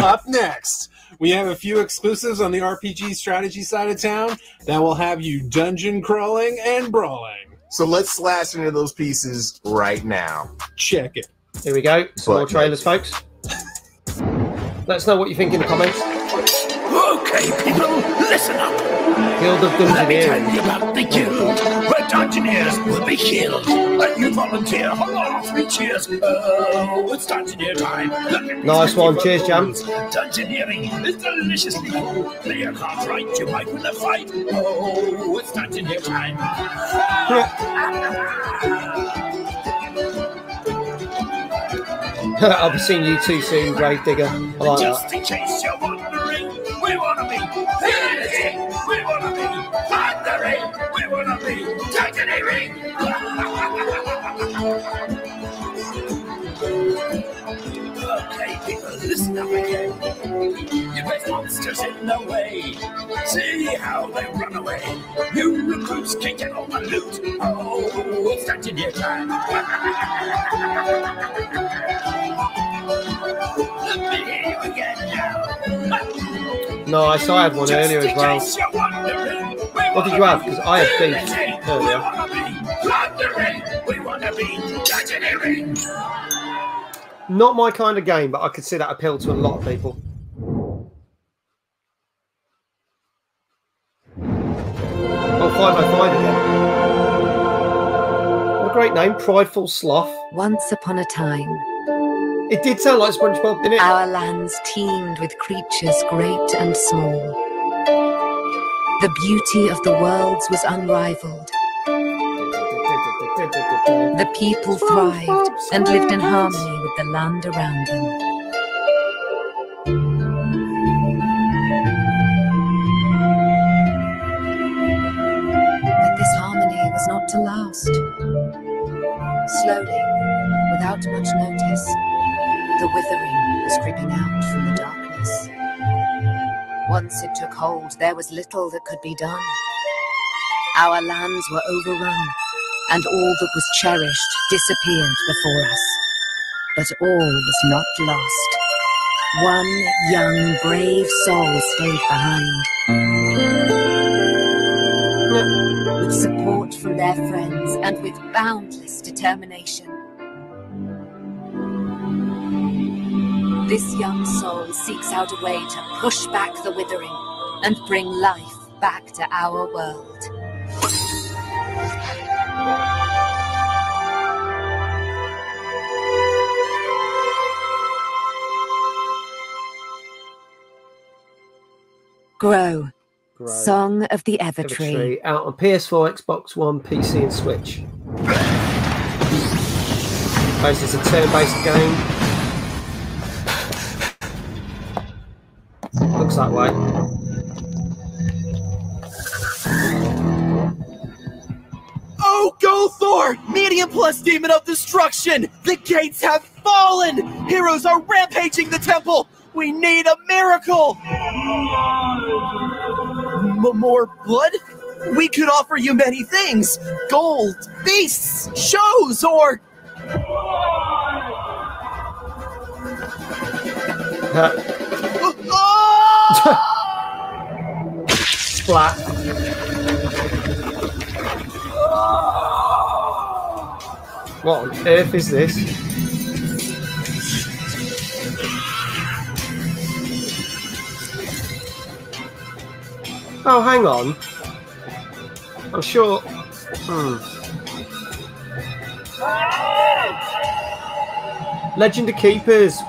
[SPEAKER 3] Up next, we have a few exclusives on the RPG strategy side of town that will have you dungeon crawling and brawling.
[SPEAKER 2] So let's slash into those pieces right now.
[SPEAKER 3] Check it.
[SPEAKER 1] Here we go. Some more trailers, folks. Let us know what you think in the comments.
[SPEAKER 5] Okay, people, listen up.
[SPEAKER 1] Guild of
[SPEAKER 5] Let me tell
[SPEAKER 1] Dungeoneers.
[SPEAKER 5] you about the guild where Dungeoneers will be killed. And you volunteer. Hurrah, 3 cheers. Oh, it's Dungeoneer time.
[SPEAKER 1] Nice one. Cheers, Jam.
[SPEAKER 5] Dungeoneering is deliciously cool. Play your cards right, you might win a fight. Oh, it's Dungeoneer time.
[SPEAKER 1] I'll be seeing you too soon, Grave Digger. I like
[SPEAKER 5] Just
[SPEAKER 1] that.
[SPEAKER 5] in case you're wondering, we want to be Unity, we want to be Thundering, we want to be Dungeoneering. Okay, people, listen up again. You face monsters in the way. See how they run away. New recruits can get all the loot. Oh, it's Dungeoneer time. Let me hear you again now.
[SPEAKER 1] Nice. I had one earlier as well. What did you have? Because I had beef earlier.
[SPEAKER 5] We want to be Dungeoneering.
[SPEAKER 1] Not my kind of game, but I could see that appeal to a lot of people. Oh, 505 again. What a great name, Prideful Sloth.
[SPEAKER 13] Once upon a time,
[SPEAKER 1] it did sound like SpongeBob, didn't it?
[SPEAKER 13] Our lands teemed with creatures great and small. The beauty of the worlds was unrivaled. The people thrived and lived in harmony with the land around them. But this harmony was not to last. Slowly, without much notice, the withering was creeping out from the darkness. Once it took hold, there was little that could be done. Our lands were overrun, and all that was cherished disappeared before us. But all was not lost. One young, brave soul stayed behind. With support from their friends and with boundless determination. This young soul seeks out a way to push back the withering and bring life back to our world. Grow. Song of the Evertree.
[SPEAKER 1] Out on PS4, Xbox One, PC and Switch. Basically, it's a turn-based game. Looks that way.
[SPEAKER 14] Oh, Gothor! Medium plus demon of destruction! The gates have fallen! Heroes are rampaging the temple! We need a miracle! More blood? We could offer you many things! Gold, beasts, shows, or...
[SPEAKER 1] Splat. What on earth is this? Oh, hang on. I'm sure. Legend of Keepers.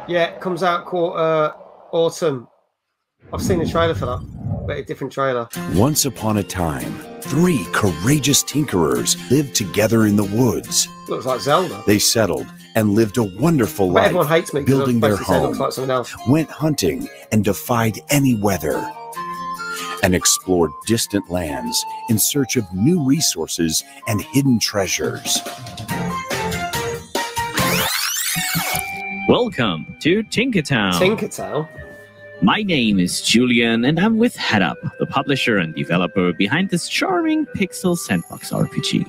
[SPEAKER 1] It comes out autumn. I've seen a trailer for that, but a different trailer.
[SPEAKER 15] Once upon a time, 3 courageous tinkerers lived together in the woods.
[SPEAKER 1] Looks like Zelda.
[SPEAKER 15] They settled and lived a wonderful life,
[SPEAKER 1] everyone hates me
[SPEAKER 15] building their home,
[SPEAKER 1] looks like something else.
[SPEAKER 15] went hunting and defied any weather, and explored distant lands in search of new resources and hidden treasures.
[SPEAKER 16] Welcome to Tinkertown.
[SPEAKER 1] Tinkertown?
[SPEAKER 16] My name is Julian, and I'm with HeadUp, the publisher and developer behind this charming pixel sandbox RPG.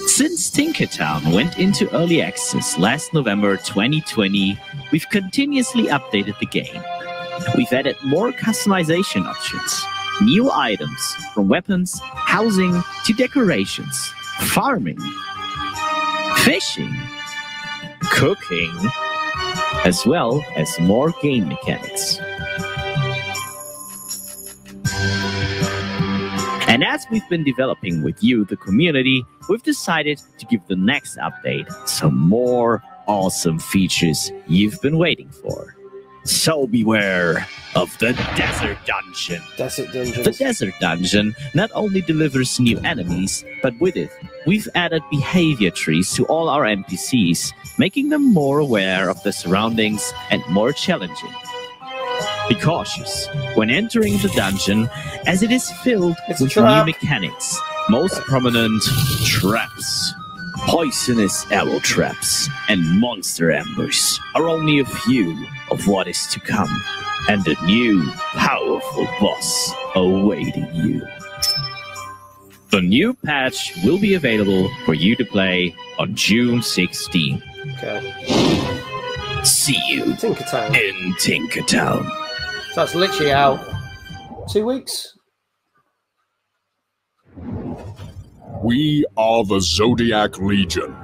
[SPEAKER 16] Since Tinkertown went into early access last November 2020, we've continuously updated the game. We've added more customization options, new items, from weapons, housing, to decorations, farming, fishing, cooking, as well as more game mechanics. And as we've been developing with you, the community, we've decided to give the next update some more awesome features you've been waiting for. So beware of the Desert Dungeon.
[SPEAKER 1] Desert Dungeon.
[SPEAKER 16] The Desert Dungeon not only delivers new enemies, but with it, we've added behavior trees to all our NPCs, making them more aware of the surroundings and more challenging. Be cautious when entering the dungeon, as it is filled with new mechanics, most prominent traps. Poisonous arrow traps and monster ambers are only a few of what is to come, and a new powerful boss awaiting you. The new patch will be available for you to play on June 16th.
[SPEAKER 1] Okay.
[SPEAKER 16] See you
[SPEAKER 1] Tinkertown.
[SPEAKER 16] in Tinkertown.
[SPEAKER 1] So that's literally out 2 weeks.
[SPEAKER 17] We are the Zodiac Legion.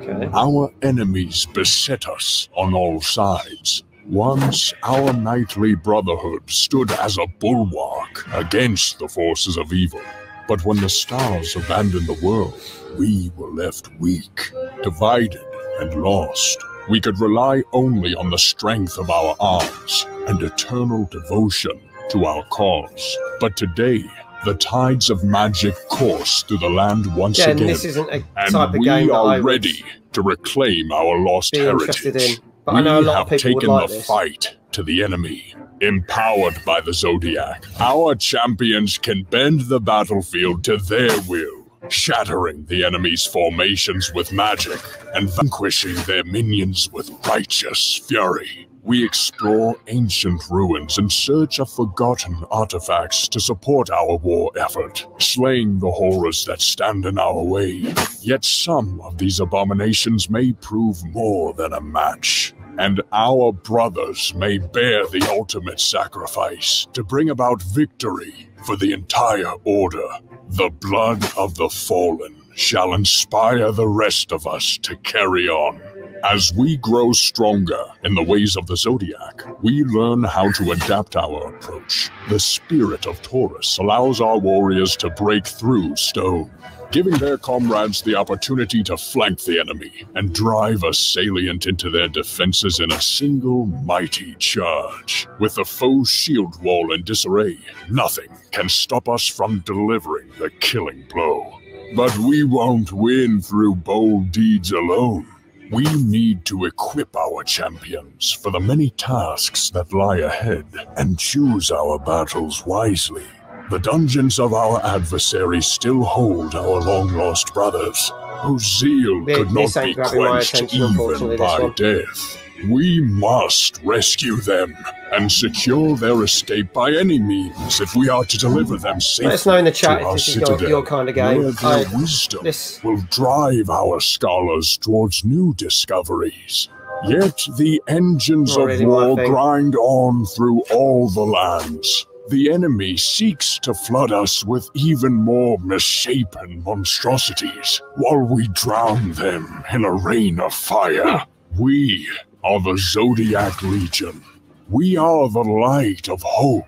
[SPEAKER 1] Okay.
[SPEAKER 17] Our enemies beset us on all sides. Once, our knightly brotherhood stood as a bulwark against the forces of evil. But when the stars abandoned the world, we were left weak, divided, and lost. We could rely only on the strength of our arms and eternal devotion to our cause. But today, the tides of magic course through the land once again.
[SPEAKER 1] This isn't a
[SPEAKER 17] and
[SPEAKER 1] type of
[SPEAKER 17] we
[SPEAKER 1] game that I
[SPEAKER 17] are
[SPEAKER 1] would
[SPEAKER 17] ready to reclaim our lost
[SPEAKER 1] be interested
[SPEAKER 17] heritage.
[SPEAKER 1] in. But I know a lot of
[SPEAKER 17] have
[SPEAKER 1] people would
[SPEAKER 17] taken
[SPEAKER 1] like
[SPEAKER 17] the
[SPEAKER 1] this.
[SPEAKER 17] fight to the enemy. Empowered by the Zodiac, our champions can bend the battlefield to their will, shattering the enemy's formations with magic and vanquishing their minions with righteous fury. We explore ancient ruins in search of forgotten artifacts to support our war effort, slaying the horrors that stand in our way. Yet some of these abominations may prove more than a match, and our brothers may bear the ultimate sacrifice to bring about victory for the entire order. The blood of the fallen shall inspire the rest of us to carry on. As we grow stronger in the ways of the Zodiac, we learn how to adapt our approach. The spirit of Taurus allows our warriors to break through stone, giving their comrades the opportunity to flank the enemy and drive a salient into their defenses in a single mighty charge. With the foe's shield wall in disarray, nothing can stop us from delivering the killing blow. But we won't win through bold deeds alone. We need to equip our champions for the many tasks that lie ahead and choose our battles wisely. The dungeons of our adversaries still hold our long-lost brothers, whose zeal could not be quenched even by death. We must rescue them and secure their escape by any means if we are to deliver them safely.
[SPEAKER 1] Let us know in the chat
[SPEAKER 17] to
[SPEAKER 1] if
[SPEAKER 17] our
[SPEAKER 1] this is
[SPEAKER 17] citadel,
[SPEAKER 1] your kind of game.
[SPEAKER 17] where their wisdom will drive our scholars towards new discoveries. Yet the engines
[SPEAKER 1] Not
[SPEAKER 17] of
[SPEAKER 1] really my
[SPEAKER 17] war
[SPEAKER 1] thing.
[SPEAKER 17] grind on through all the lands. The enemy seeks to flood us with even more misshapen monstrosities, while we drown them in a rain of fire. We are the Zodiac Legion, We are the light of hope,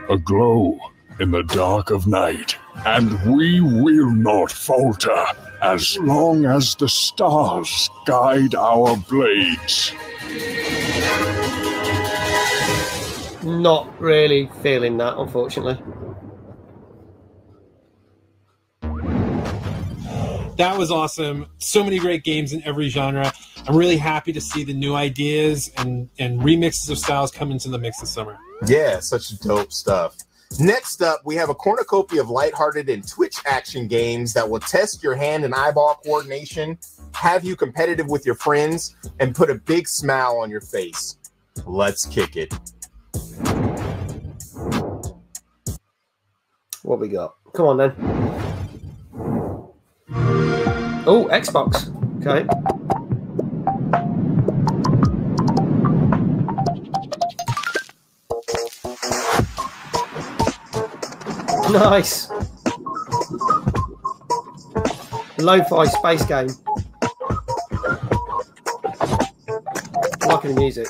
[SPEAKER 17] a glow in the dark of night, and we will not falter as long as the stars guide our blades.
[SPEAKER 1] Not really feeling that, unfortunately.
[SPEAKER 3] That was awesome. So many great games in every genre. I'm really happy to see the new ideas and remixes of styles come into the mix this summer.
[SPEAKER 2] Yeah, such dope stuff. Next up, we have a cornucopia of lighthearted and twitch action games that will test your hand and eyeball coordination, have you competitive with your friends, and put a big smile on your face. Let's kick it.
[SPEAKER 1] What we got? Come on then. Oh, Xbox. Okay. Nice. Lo-fi space game. Liking the music.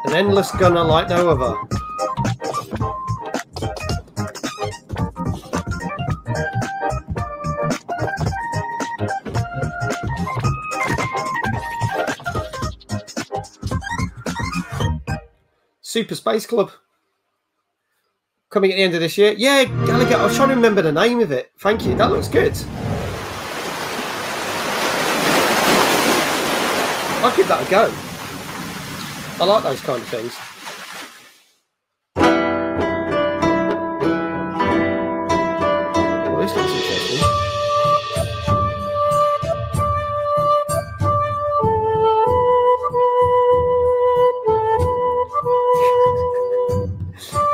[SPEAKER 1] An endless gunner like no other. Super Space Club. Coming at the end of this year. Yeah, Gallagher, I was trying to remember the name of it. Thank you. That looks good. I'll give that a go. I like those kind of things. Well, this looks interesting.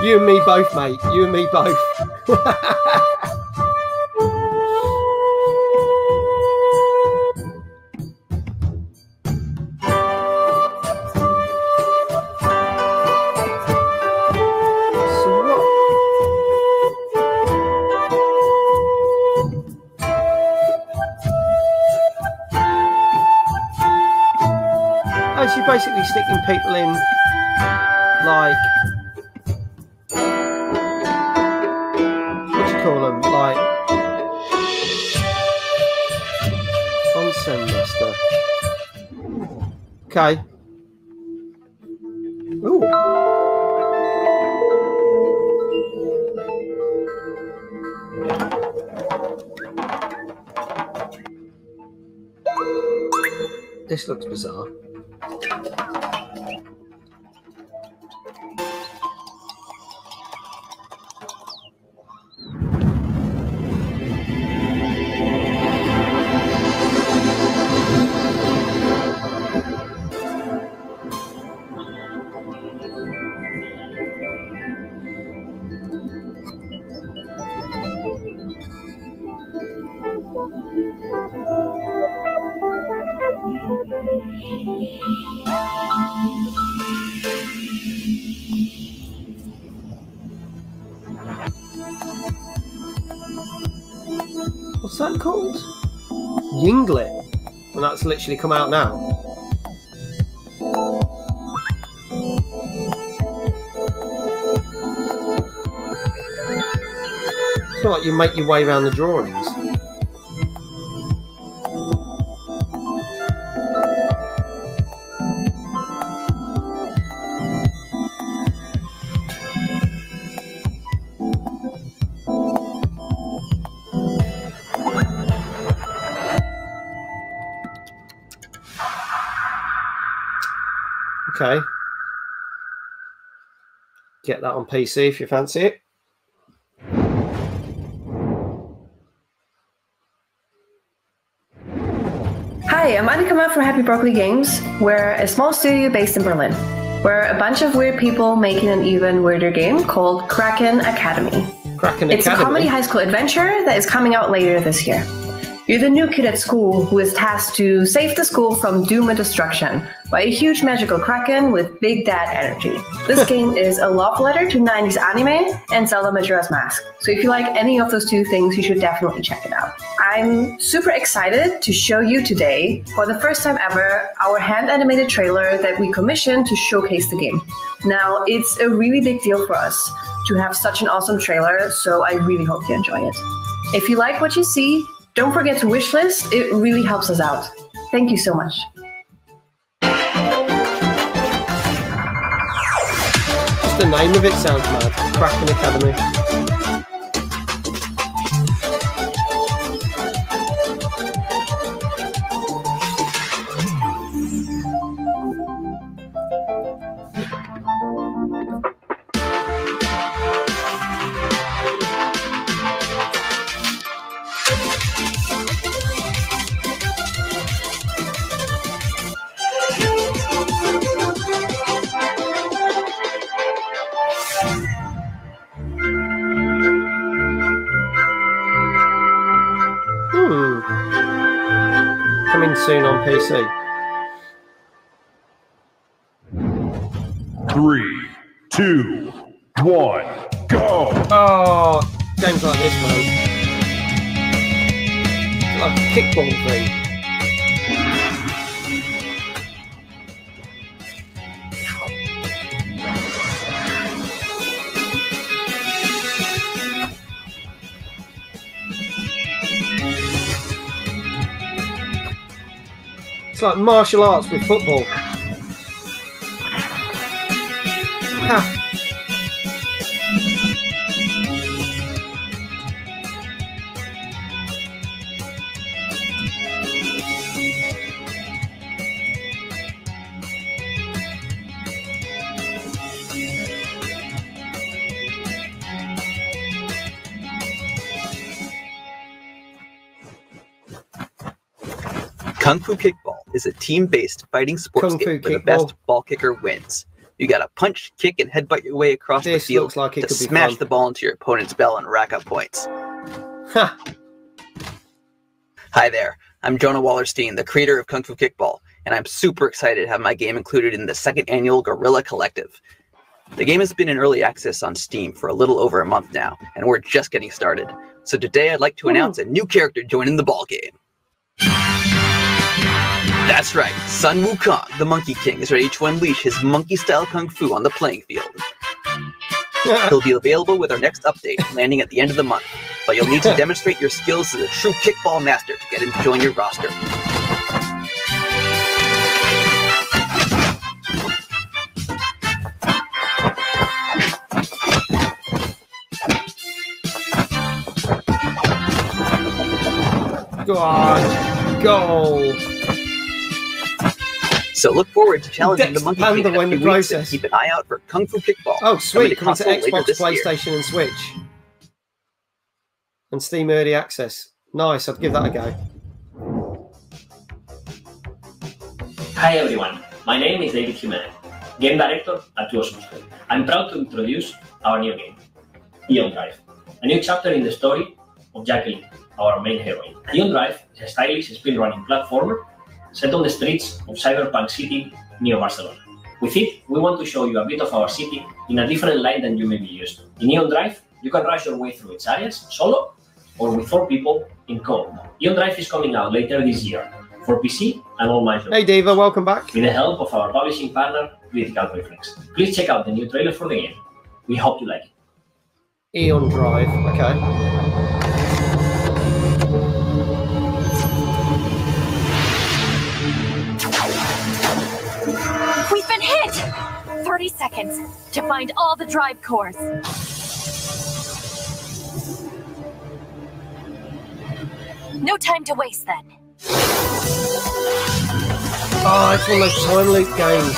[SPEAKER 1] You and me both, mate. You and me both. You're basically sticking people in, like, what do you call them? Like, onsen master. Okay. Ooh. This looks bizarre. What's that called? Yinglet. And that's literally come out now. It's not like you make your way around the drawings. Okay. Get that on PC if you fancy it.
[SPEAKER 18] Hi, I'm Annika Matt from Happy Broccoli Games. We're a small studio based in Berlin. We're a bunch of weird people making an even weirder game called Kraken Academy.
[SPEAKER 1] Kraken
[SPEAKER 18] It's
[SPEAKER 1] Academy.
[SPEAKER 18] a comedy high school adventure that is coming out later this year. You're the new kid at school who is tasked to save the school from doom and destruction by a huge magical kraken with big dad energy. This game is a love letter to 90s anime and Zelda Majora's Mask. So if you like any of those two things, you should definitely check it out. I'm super excited to show you today, for the first time ever, our hand-animated trailer that we commissioned to showcase the game. Now, it's a really big deal for us to have such an awesome trailer, so I really hope you enjoy it. If you like what you see, don't forget to wishlist, it really helps us out. Thank you so much.
[SPEAKER 1] Just the name of it sounds mad. Kraken Academy. Coming soon on PC.
[SPEAKER 17] 3, 2, 1, go!
[SPEAKER 1] Oh, games like this, man. Like a kickball thing. It's like martial arts with football. Ha.
[SPEAKER 19] Kung Fu Kickball is a team-based fighting sports game where the best ball kicker wins. You gotta punch, kick, and headbutt your way across the field to smash the ball into your opponent's bell and rack up points.
[SPEAKER 1] Ha!
[SPEAKER 19] Hi there, I'm Jonah Wallerstein, the creator of Kung Fu Kickball, and I'm super excited to have my game included in the second annual Guerilla Collective. The game has been in early access on Steam for a little over a month now, and we're just getting started. So today I'd like to announce a new character joining the ball game. That's right, Sun Wukong, the Monkey King, is ready to unleash his monkey-style kung fu on the playing field. He'll be available with our next update, landing at the end of the month, but you'll need to demonstrate your skills as a true kickball master to get him to join your roster.
[SPEAKER 1] Go on, go!
[SPEAKER 19] So look forward to challenging the Monkey King in a few weeks and keep an eye out for Kung Fu Kickball.
[SPEAKER 1] Oh, sweet! Coming to
[SPEAKER 19] console
[SPEAKER 1] Xbox, PlayStation, and Switch, and Steam Early Access. Nice. I'd give that a go.
[SPEAKER 20] Hi everyone, my name is David Jimenez, Game Director at Tuosuke. I'm proud to introduce our new game, Eon Drive, a new chapter in the story of Jacqueline, our main heroine. Eon Drive is a stylish speedrunning platformer set on the streets of Cyberpunk City near Barcelona. With it, we want to show you a bit of our city in a different light than you may be used to. In Eon Drive, you can rush your way through its areas solo or with 4 people in co-op. Eon Drive is coming out later this year for PC and all my.
[SPEAKER 1] Hey Diva, welcome back.
[SPEAKER 20] With the help of our publishing partner, Critical Reflex. Please check out the new trailer for the game. We hope you like it.
[SPEAKER 1] Eon Drive, okay.
[SPEAKER 4] We've been hit! 30 seconds to find all the drive cores. No time to waste then.
[SPEAKER 1] Oh, it's one of those time loop games.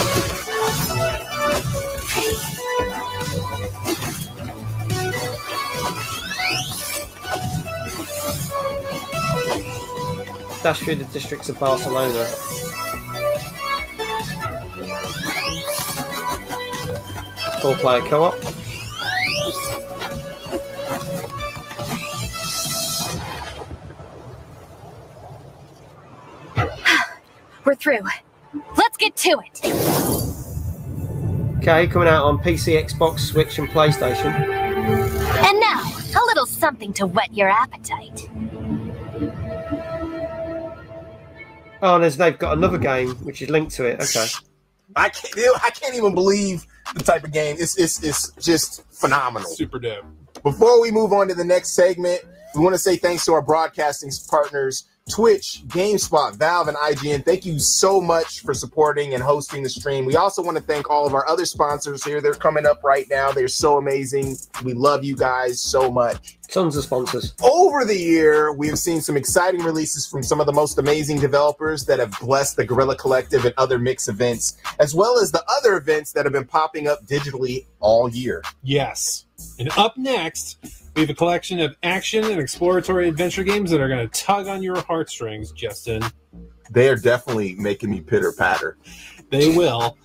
[SPEAKER 1] Dash through the districts of Barcelona. Four-player co-op.
[SPEAKER 21] We're through. Let's get to it.
[SPEAKER 1] Okay, coming out on PC, Xbox, Switch, and PlayStation.
[SPEAKER 21] And now, a little something to whet your appetite.
[SPEAKER 1] Oh, and they've got another game which is linked to it. Okay.
[SPEAKER 2] I can't even believe the type of game. It's just phenomenal.
[SPEAKER 3] Super dope.
[SPEAKER 2] Before we move on to the next segment, we want to say thanks to our broadcasting partners, Twitch, GameSpot, Valve, and IGN. Thank you so much for supporting and hosting the stream. We also want to thank all of our other sponsors here. They're coming up right now. They're so amazing. We love you guys so much.
[SPEAKER 1] Tons of sponsors.
[SPEAKER 2] Over the year, we have seen some exciting releases from some of the most amazing developers that have blessed the Guerilla Collective and other mix events, as well as the other events that have been popping up digitally all year.
[SPEAKER 3] Yes. And up next, we have a collection of action and exploratory adventure games that are going to tug on your heartstrings, Justin.
[SPEAKER 2] They are definitely making me pitter-patter.
[SPEAKER 3] They will.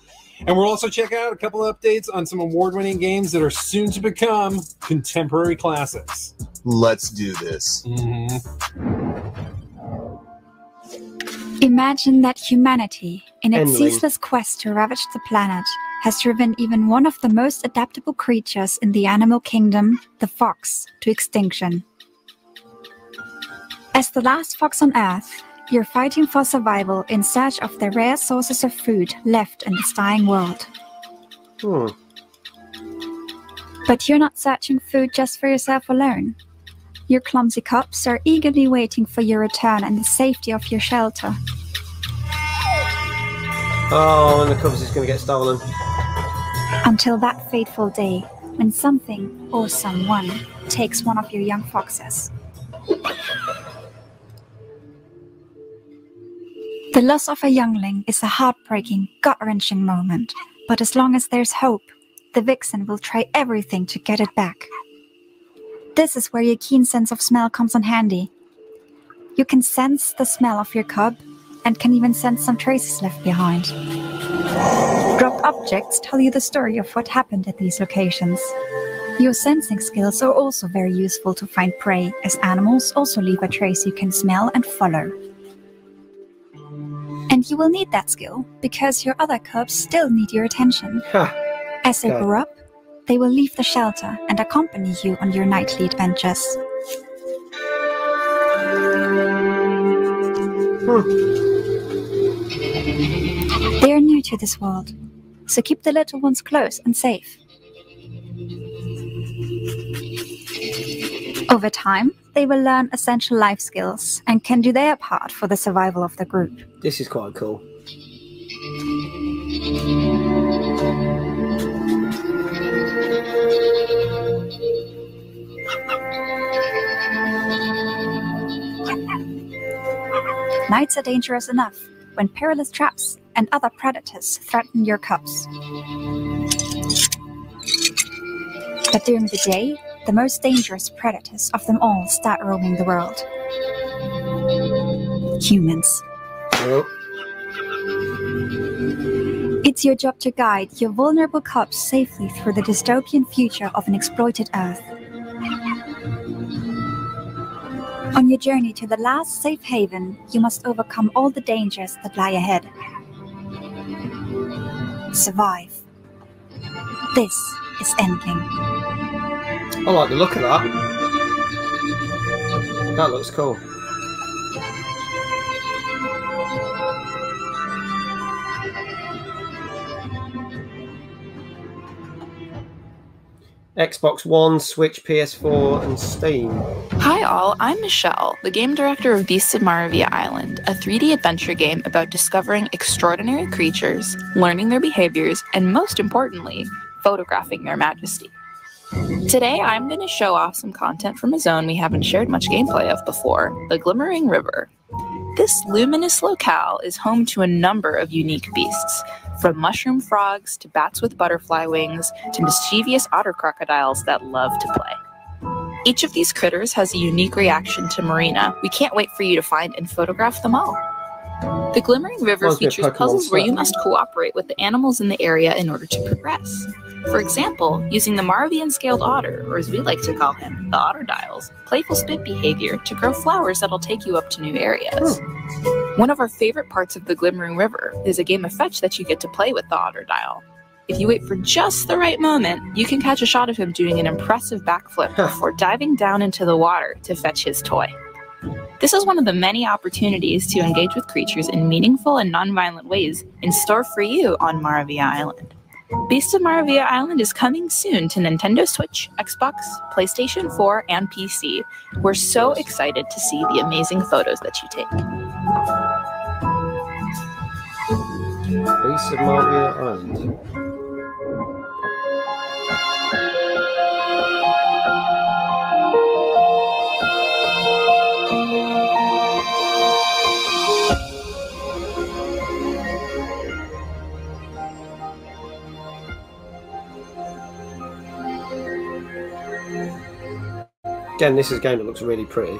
[SPEAKER 3] And we'll also check out a couple of updates on some award-winning games that are soon to become contemporary classics.
[SPEAKER 2] Let's do this.
[SPEAKER 22] Imagine that humanity, in its
[SPEAKER 1] Endling.
[SPEAKER 22] ceaseless quest to ravage the planet, has driven even one of the most adaptable creatures in the animal kingdom, the fox, to extinction. As the last fox on Earth, you're fighting for survival in search of the rare sources of food left in this dying world. But you're not searching food just for yourself alone. Your clumsy cubs are eagerly waiting for your return and the safety of your shelter.
[SPEAKER 1] Oh, and the cubs is going to get stolen.
[SPEAKER 22] Until that fateful day, when something or someone takes one of your young foxes. The loss of a youngling is a heartbreaking, gut-wrenching moment, but as long as there's hope, the vixen will try everything to get it back. This is where your keen sense of smell comes in handy. You can sense the smell of your cub, and can even sense some traces left behind. Dropped objects tell you the story of what happened at these locations. Your sensing skills are also very useful to find prey, as animals also leave a trace you can smell and follow. And you will need that skill, because your other cubs still need your attention. As they grow up, they will leave the shelter and accompany you on your nightly adventures. They are new to this world, so keep the little ones close and safe. Over time, they will learn essential life skills and can do their part for the survival of the group.
[SPEAKER 1] This is quite cool.
[SPEAKER 22] Nights are dangerous enough when perilous traps and other predators threaten your cubs. But during the day, the most dangerous predators of them all start roaming the world. Humans. It's your job to guide your vulnerable cubs safely through the dystopian future of an exploited Earth. On your journey to the last safe haven, you must overcome all the dangers that lie ahead. Survive. This is Endling.
[SPEAKER 1] I like the look of that. That looks cool. Xbox One, Switch, PS4, and Steam.
[SPEAKER 23] Hi all, I'm Michelle, the game director of Beasts of Maravilla Island, a 3D adventure game about discovering extraordinary creatures, learning their behaviors, and most importantly, photographing their majesty. Today I'm going to show off some content from a zone we haven't shared much gameplay of before, the Glimmering River. This luminous locale is home to a number of unique beasts, from mushroom frogs to bats with butterfly wings to mischievous otter crocodiles that love to play. Each of these critters has a unique reaction to Marina. We can't wait for you to find and photograph them all. The Glimmering River features puzzles where you must cooperate with the animals in the area in order to progress. For example, using the Maravian scaled otter, or as we like to call him, the otter dials, playful spit behavior to grow flowers that'll take you up to new areas. One of our favorite parts of the Glimmering River is a game of fetch that you get to play with the Otter Dial. If you wait for just the right moment, you can catch a shot of him doing an impressive backflip before diving down into the water to fetch his toy. This is one of the many opportunities to engage with creatures in meaningful and non-violent ways in store for you on Maravilla Island. Beasts of Maravilla Island is coming soon to Nintendo Switch, Xbox, PlayStation 4, and PC. We're so excited to see the amazing photos that you take.
[SPEAKER 1] Beasts of Maravilla Island. Again, this is a game that looks really pretty.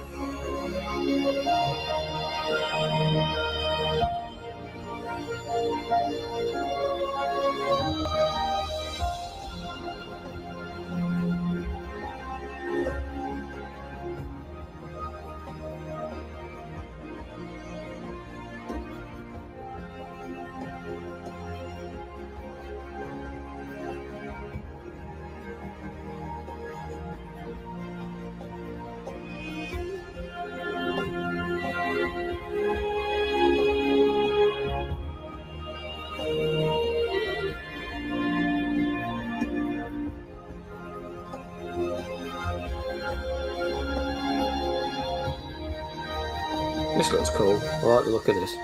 [SPEAKER 1] This looks cool. I like the look of this.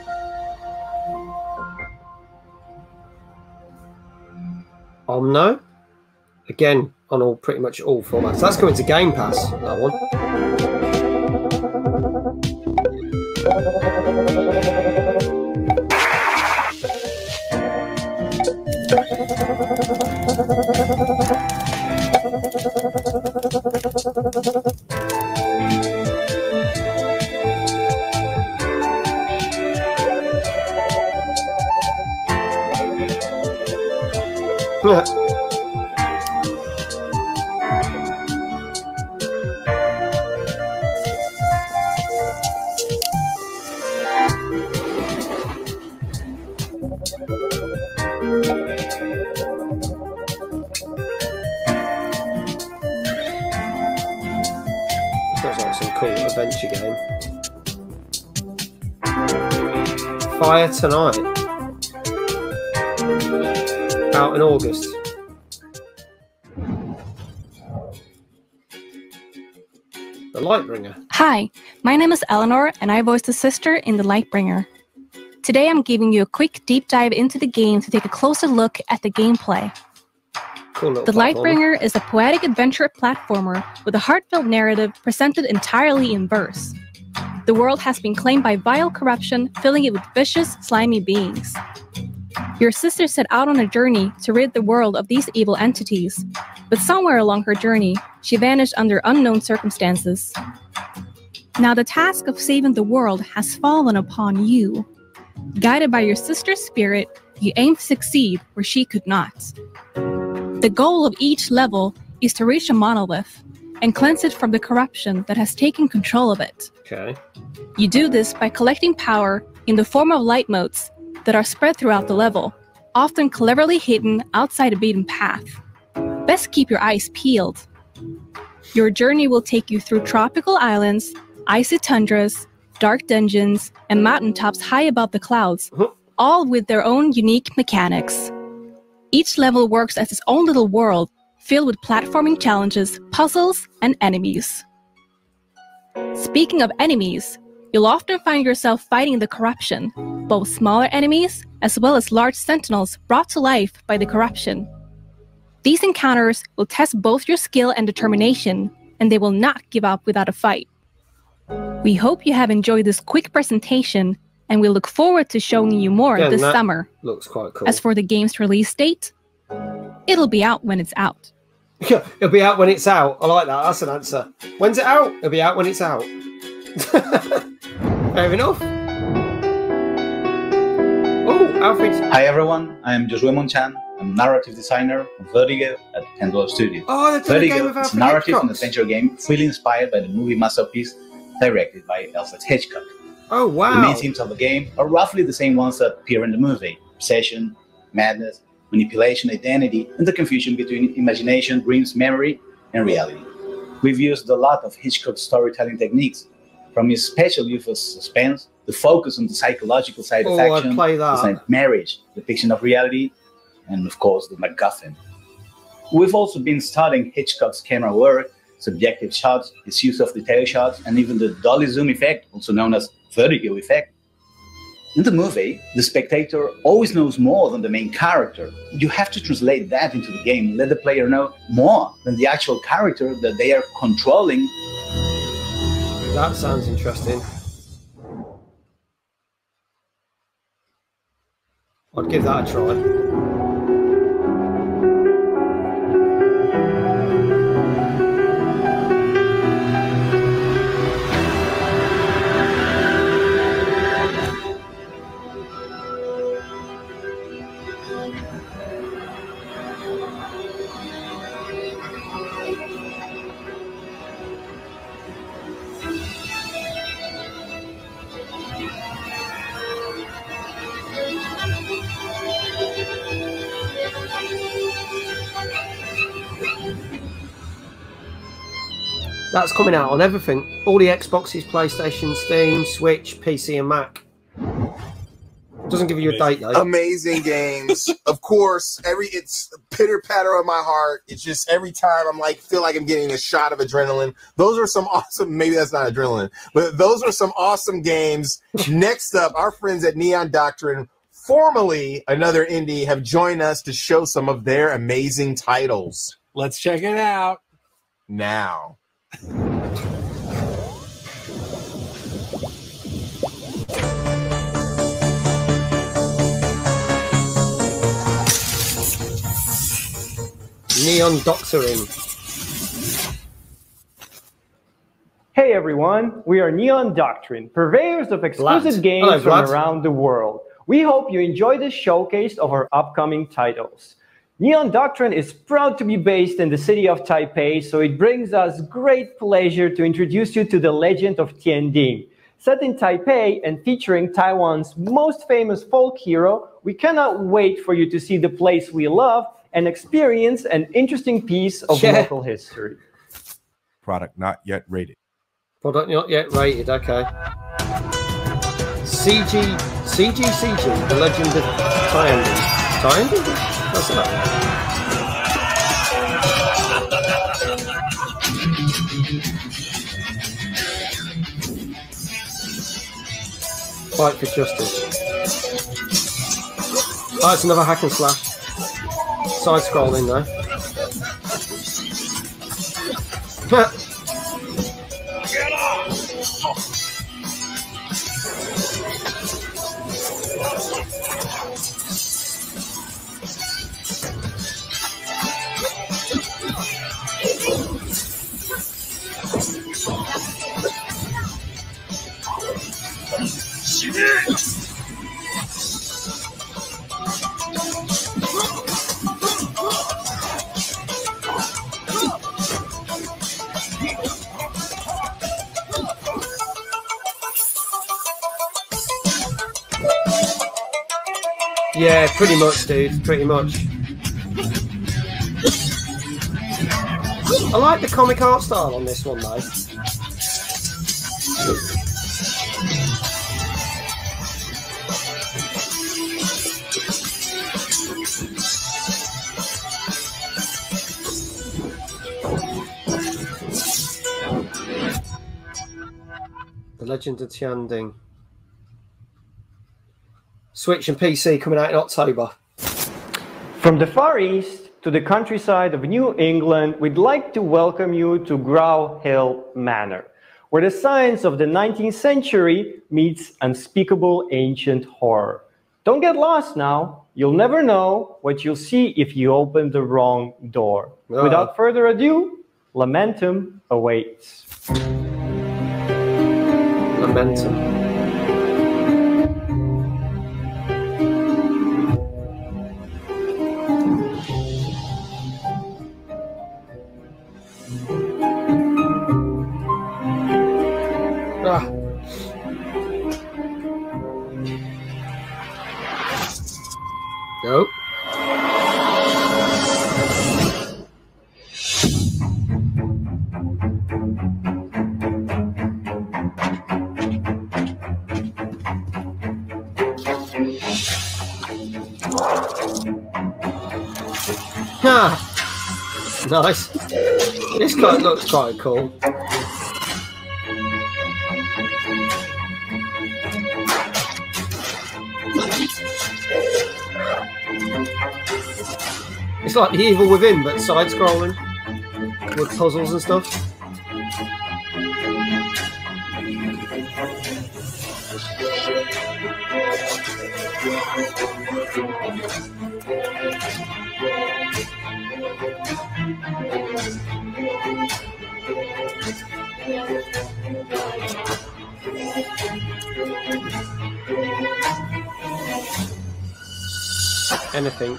[SPEAKER 1] Omno. Again, on all pretty much all formats. That's coming to Game Pass, that one. Yeah. Sounds like some cool adventure game. Fire Tonight. Out in August. The Lightbringer.
[SPEAKER 6] Hi, my name is Eleanor and I voice the sister in The Lightbringer. Today I'm giving you a quick deep dive into the game to take a closer look at the gameplay.
[SPEAKER 1] Cool
[SPEAKER 6] The Lightbringer is a poetic adventure platformer with a heartfelt narrative presented entirely in verse. The world has been claimed by vile corruption, filling it with vicious, slimy beings. Your sister set out on a journey to rid the world of these evil entities, but somewhere along her journey, she vanished under unknown circumstances. Now the task of saving the world has fallen upon you. Guided by your sister's spirit, you aim to succeed where she could not. The goal of each level is to reach a monolith and cleanse it from the corruption that has taken control of it.
[SPEAKER 1] Okay.
[SPEAKER 6] You do this by collecting power in the form of light motes that are spread throughout the level, often cleverly hidden outside a beaten path. Best keep your eyes peeled. Your journey will take you through tropical islands, icy tundras, dark dungeons, and mountaintops high above the clouds, all with their own unique mechanics. Each level works as its own little world, filled with platforming challenges, puzzles, and enemies. Speaking of enemies, you'll often find yourself fighting the corruption, both smaller enemies as well as large sentinels brought to life by the corruption. These encounters will test both your skill and determination, and they will not give up without a fight. We hope you have enjoyed this quick presentation, and we look forward to showing you more this summer.
[SPEAKER 1] Looks quite cool.
[SPEAKER 6] As for the game's release date, it'll be out when it's out.
[SPEAKER 1] Yeah, it'll be out when it's out. I like that. That's an answer. When's it out? It'll be out when it's out. Fair enough. Oh, Alfred.
[SPEAKER 7] Hi everyone, I'm Josué Monchan. I'm narrative designer of Vertigo at Kendall Studios.
[SPEAKER 1] Oh, that's a game of
[SPEAKER 7] is a
[SPEAKER 1] Alfred
[SPEAKER 7] narrative
[SPEAKER 1] Hitchcock.
[SPEAKER 7] and adventure game freely inspired by the movie masterpiece directed by Alfred Hitchcock.
[SPEAKER 1] Oh, wow.
[SPEAKER 7] The main themes of the game are roughly the same ones that appear in the movie: obsession, madness, manipulation, identity, and the confusion between imagination, dreams, memory, and reality. We've used a lot of Hitchcock's storytelling techniques, from his special use of suspense, the focus on the psychological side of action,
[SPEAKER 1] I'd play that.
[SPEAKER 7] the side of marriage, depiction of reality, and of course the MacGuffin. We've also been studying Hitchcock's camera work, subjective shots, his use of detail shots, and even the dolly zoom effect, also known as vertigo effect. In the movie, the spectator always knows more than the main character. You have to translate that into the game, let the player know more than the actual character that they are controlling.
[SPEAKER 1] That sounds interesting. I'd give that a try. That's coming out on everything. All the Xboxes, PlayStation, Steam, Switch, PC and Mac. Doesn't give you a date though.
[SPEAKER 2] Amazing games. Of course, it's pitter patter on my heart. It's just every time I'm like, feel like I'm getting a shot of adrenaline. Those are some awesome, maybe that's not adrenaline, but those are some awesome games. Next up, our friends at Neon Doctrine, formerly another indie, have joined us to show some of their amazing titles.
[SPEAKER 3] Let's check it out
[SPEAKER 2] now.
[SPEAKER 1] Neon Doctrine.
[SPEAKER 8] Hey everyone, we are Neon Doctrine, purveyors of exclusive games
[SPEAKER 1] Hello,
[SPEAKER 8] from
[SPEAKER 1] Vlad.
[SPEAKER 8] around the world. We hope you enjoy this showcase of our upcoming titles. Neon Doctrine is proud to be based in the city of Taipei, so it brings us great pleasure to introduce you to the legend of Tianding. Set in Taipei and featuring Taiwan's most famous folk hero, we cannot wait for you to see the place we love and experience an interesting piece of local history.
[SPEAKER 9] Product not yet rated.
[SPEAKER 1] Product not yet rated, okay. CG, the legend of Tianding. Tianding? What's that? Fight for justice. Oh, it's another hack and slash. Side scrolling though.
[SPEAKER 5] Get off!
[SPEAKER 1] Yeah, pretty much, dude. Pretty much. I like the comic art style on this one, though. The Legend of Tianding. Switch and PC coming out in October.
[SPEAKER 8] From the Far East to the countryside of New England, we'd like to welcome you to Grow Hill Manor, where the science of the 19th century meets unspeakable ancient horror. Don't get lost now. You'll never know what you'll see if you open the wrong door. Without further ado, Lamentum awaits.
[SPEAKER 1] Lamentum. Nice. This guy looks quite cool. It's like The Evil Within, but side-scrolling with puzzles and stuff. Anything.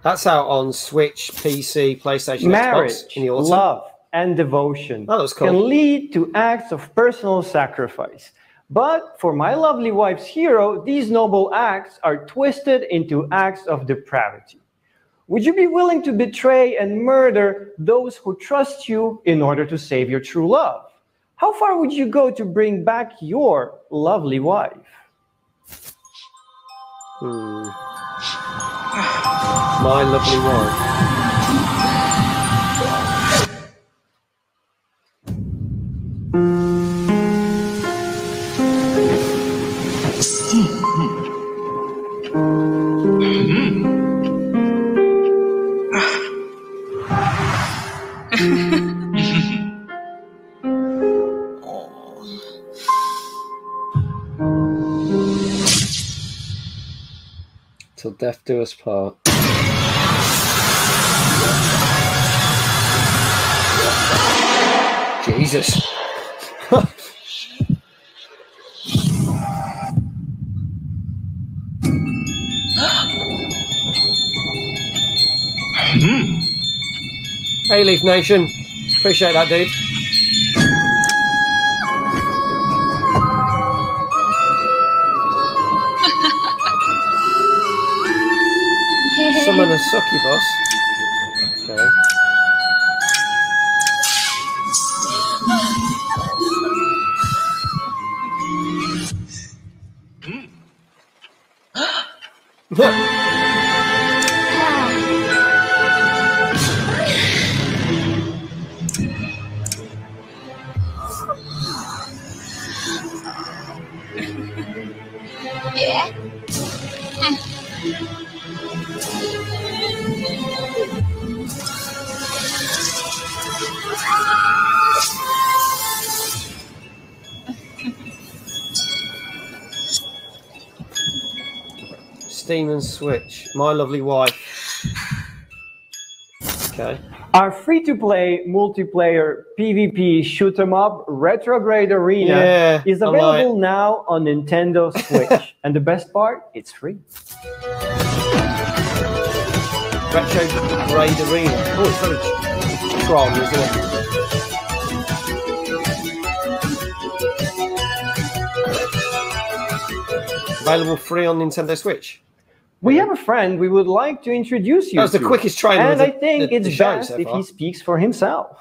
[SPEAKER 1] That's out on Switch, PC, PlayStation,
[SPEAKER 8] Marriage,
[SPEAKER 1] Xbox in the autumn.
[SPEAKER 8] love, and devotion can lead to acts of personal sacrifice. But for my lovely wife's hero, these noble acts are twisted into acts of depravity. Would you be willing to betray and murder those who trust you in order to save your true love? How far would you go to bring back your lovely wife?
[SPEAKER 1] My lovely wife. Till death do us part. Jesus. Hey, Leaf Nation. Appreciate that, dude. Summon a succubus. Okay. Steam and Switch. My lovely wife. Okay.
[SPEAKER 8] Our free-to-play multiplayer PvP shoot-'em-up Retrograde Arena is available now on Nintendo Switch. And the best part, it's free.
[SPEAKER 1] Retrograde Arena. Oh, it's very strong, isn't it? Available free on Nintendo Switch.
[SPEAKER 8] We have a friend we would like to introduce you to.
[SPEAKER 1] That was the quickest trailer
[SPEAKER 8] and
[SPEAKER 1] of the,
[SPEAKER 8] I think it's best if he speaks for himself.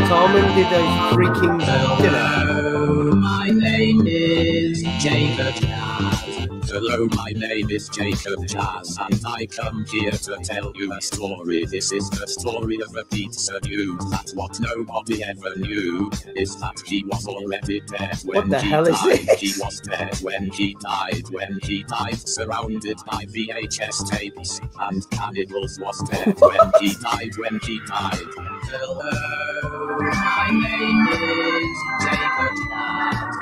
[SPEAKER 1] Carmen did a freaking dinner.
[SPEAKER 10] Hello, my name is Jacob Jazz. Hello, my name is Jacob Jazz, and I come here to tell you a story. This is the story of a pizza dude. That what nobody ever knew is that he was already dead when he died. He was dead when he died. When he died, surrounded by VHS tapes and cannibals, was dead when he died. When he died. Hello, my name is Jacob Jazz.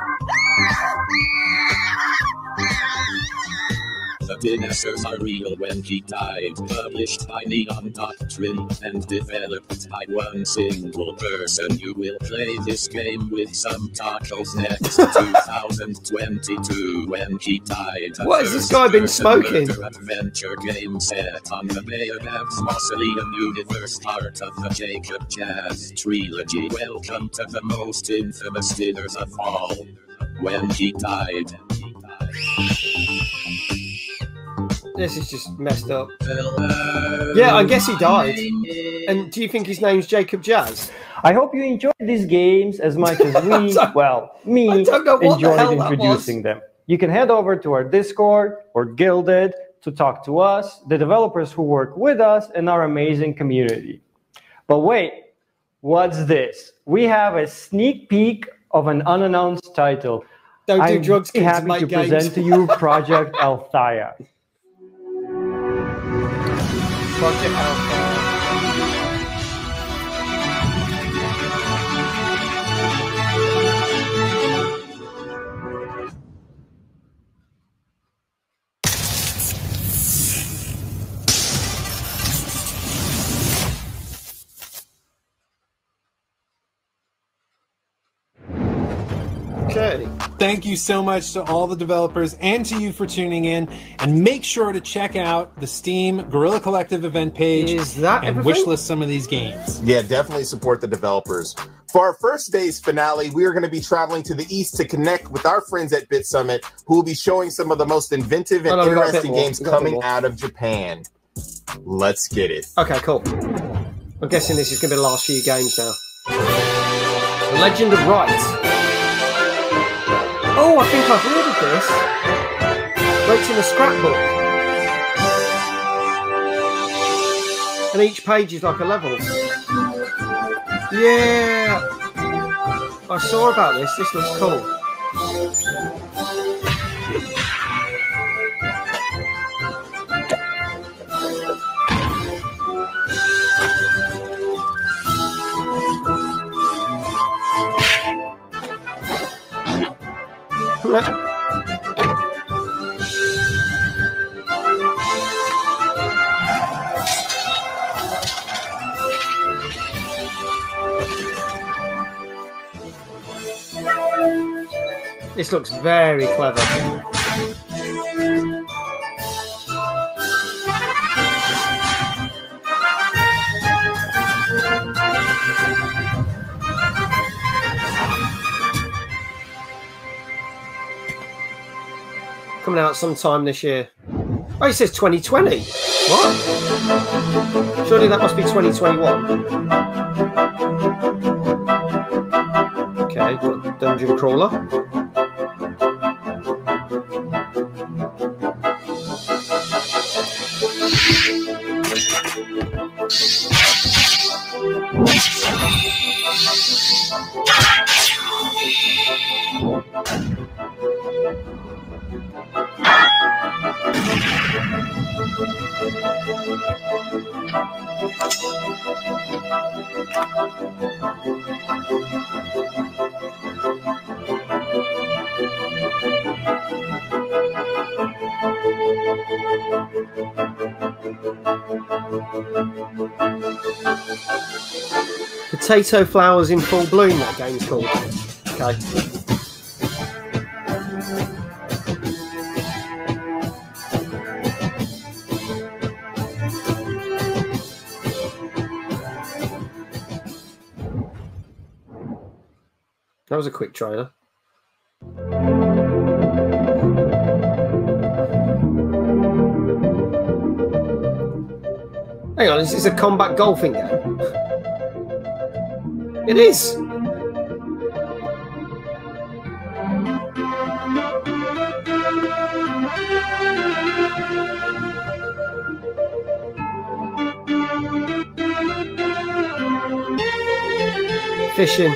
[SPEAKER 10] The dinosaurs are real when he died, published by Neon Doctrine and developed by one single person. You will play this game with some tacos next 2022 when he died.
[SPEAKER 1] What has this guy been smoking?
[SPEAKER 10] Adventure game set on the Bayonets Mausoleum universe, part of the Jacob Jazz trilogy. Welcome to the most infamous dinners of all. When he died.
[SPEAKER 1] This is just messed up. Yeah, I guess he died. And do you think his name's Jacob Jazz?
[SPEAKER 8] I hope you enjoyed these games as much as we, well, me, enjoyed introducing them. You can head over to our Discord or Guilded to talk to us, the developers who work with us, and our amazing community. But wait, what's this? We have a sneak peek of an unannounced title.
[SPEAKER 1] Don't do drugs,
[SPEAKER 8] I'm
[SPEAKER 1] kids,
[SPEAKER 8] happy
[SPEAKER 1] make
[SPEAKER 8] to
[SPEAKER 1] games.
[SPEAKER 8] present to you Project Althea.
[SPEAKER 1] Project Althea. Okay.
[SPEAKER 3] Thank you so much to all the developers and to you for tuning in. And make sure to check out the Steam Guerilla Collective event page and wishlist some of these games.
[SPEAKER 2] Yeah, definitely support the developers. For our first day's finale, we are going to be traveling to the east to connect with our friends at Bit Summit, who will be showing some of the most inventive and interesting games coming out of Japan. Let's get it.
[SPEAKER 1] Okay, cool. I'm guessing this is going to be the last few games now. The Legend of Right. Oh, I think I've heard of this. It's in a scrapbook. And each page is like a level. Yeah. I saw about this. This looks cool. This looks very clever. Coming out sometime this year. Oh, it says 2020. What? Surely that must be 2021. Okay, got Dungeon Crawler. Potato Flowers in Full Bloom, that game's called. Okay. That was a quick trailer. Hang on, is this a combat golfing game? It is. Fishing.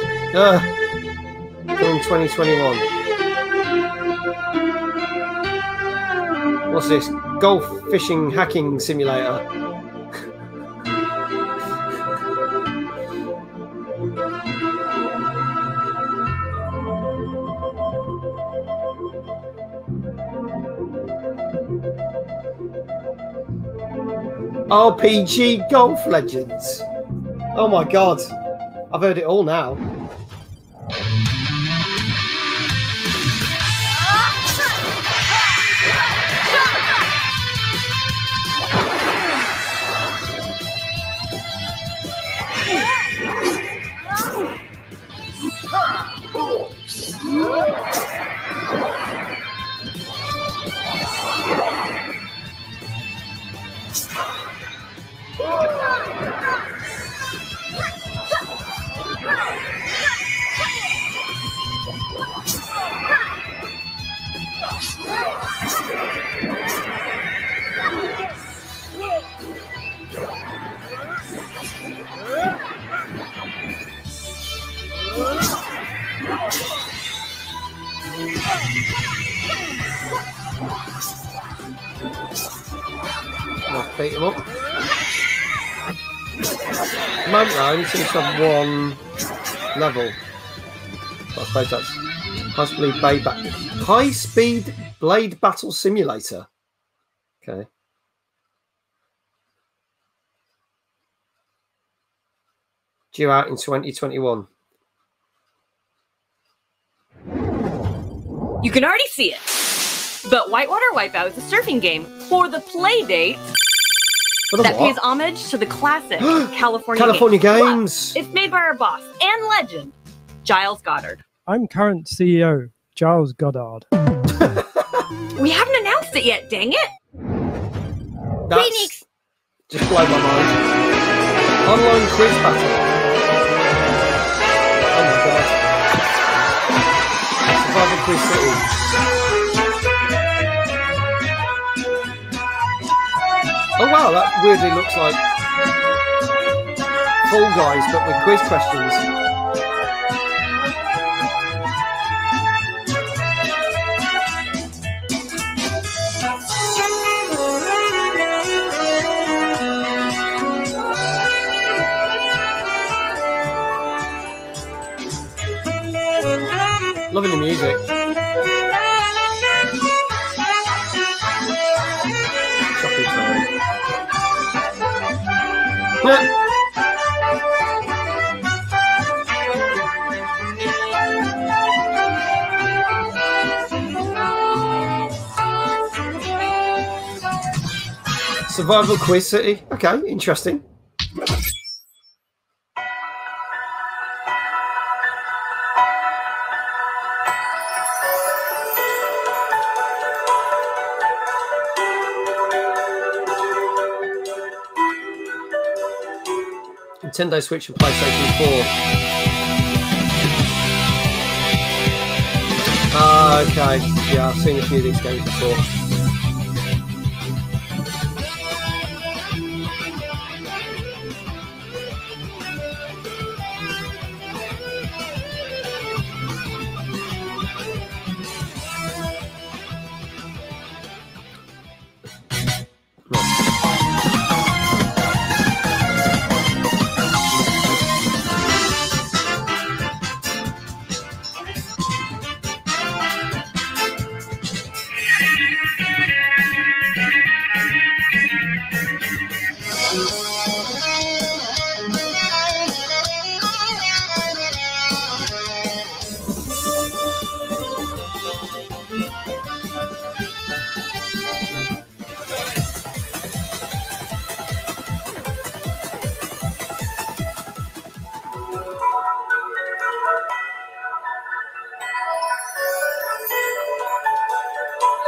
[SPEAKER 1] Coming 2021. What's this? Golf fishing hacking simulator. RPG Golf Legends. Oh my god. I've heard it all now. I'll beat him up. At the moment, I only seem to have one level. I suppose that's possibly high-speed blade battle simulator. Okay. Due out in 2021.
[SPEAKER 11] You can already see it. But Whitewater Wipeout is a surfing game for the play date that pays homage to the classic California
[SPEAKER 1] games.
[SPEAKER 11] Plus, it's made by our boss and legend, Giles Goddard.
[SPEAKER 12] I'm current CEO, Giles Goddard.
[SPEAKER 11] We haven't announced it yet, dang it!
[SPEAKER 1] That's just blow my mind. Online quiz battle. Oh my god. Survival Quiz City. Oh wow, that weirdly looks like Fall Guys, but with quiz questions. Loving the music. Shopping time. Survival Quiz City. Okay, interesting. Nintendo Switch and PlayStation 4. Okay. Yeah, I've seen a few of these games before.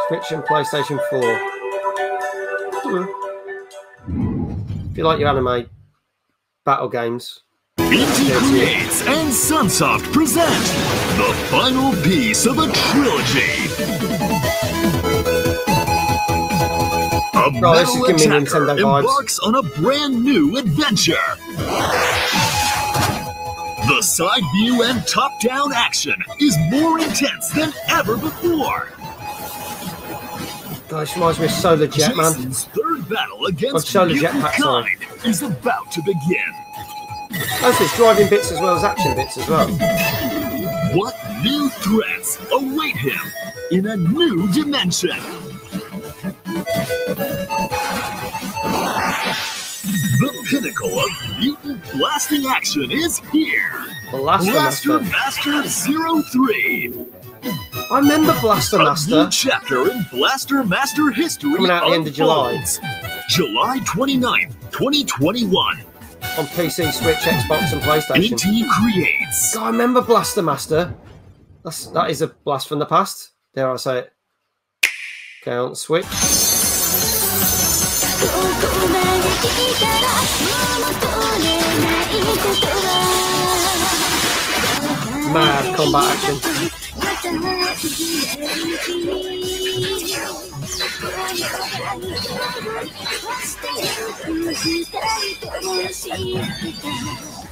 [SPEAKER 1] Switch and PlayStation 4. If you like your anime battle games.
[SPEAKER 5] BT Creates and Sunsoft present the final piece of a trilogy. A metal attacker embarks on a brand new adventure. The side view and top-down action is more intense than ever before.
[SPEAKER 1] Gosh, reminds me of Solar Jet, man.
[SPEAKER 5] Jason's third battle against
[SPEAKER 1] Solar
[SPEAKER 5] mutant
[SPEAKER 1] Jetpack, sorry.
[SPEAKER 5] kind is about to begin.
[SPEAKER 1] Oh, so it's driving bits as well as action bits as well.
[SPEAKER 5] What new threats await him in a new dimension? The pinnacle of mutant blasting action is here. Blaster Master 03.
[SPEAKER 1] I remember Blaster Master.
[SPEAKER 5] A new chapter in Blaster Master history
[SPEAKER 1] coming out at the end of July.
[SPEAKER 5] July 29th, 2021.
[SPEAKER 1] On PC, Switch, Xbox, and PlayStation.
[SPEAKER 5] BT Creates.
[SPEAKER 1] God, I remember Blaster Master. That is a blast from the past. Dare I say it? Okay, on Switch. Mad combat action.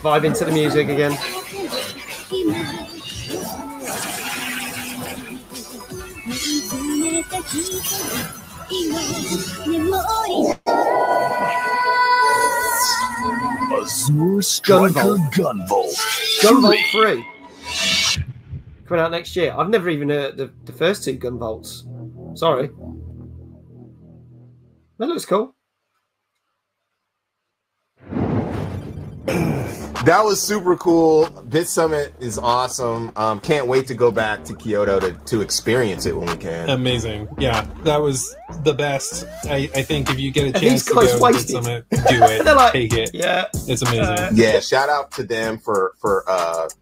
[SPEAKER 1] Vibe into the music again.
[SPEAKER 5] Azure Striker Gunvolt.
[SPEAKER 1] Gunvolt 3. Coming out next year. I've never even heard the first two Gunvolts. Sorry. That looks cool.
[SPEAKER 2] That was super cool. Bit Summit is awesome. Can't wait to go back to Kyoto to experience it when we can.
[SPEAKER 3] Amazing. Yeah, that was the best. I think if you get a
[SPEAKER 1] And
[SPEAKER 3] chance
[SPEAKER 1] these
[SPEAKER 3] to
[SPEAKER 1] guys
[SPEAKER 3] go to Bit
[SPEAKER 1] wasted.
[SPEAKER 3] Summit, do it.
[SPEAKER 1] They're like,
[SPEAKER 3] take it.
[SPEAKER 1] yeah.
[SPEAKER 3] It's amazing.
[SPEAKER 2] Yeah, shout out to them for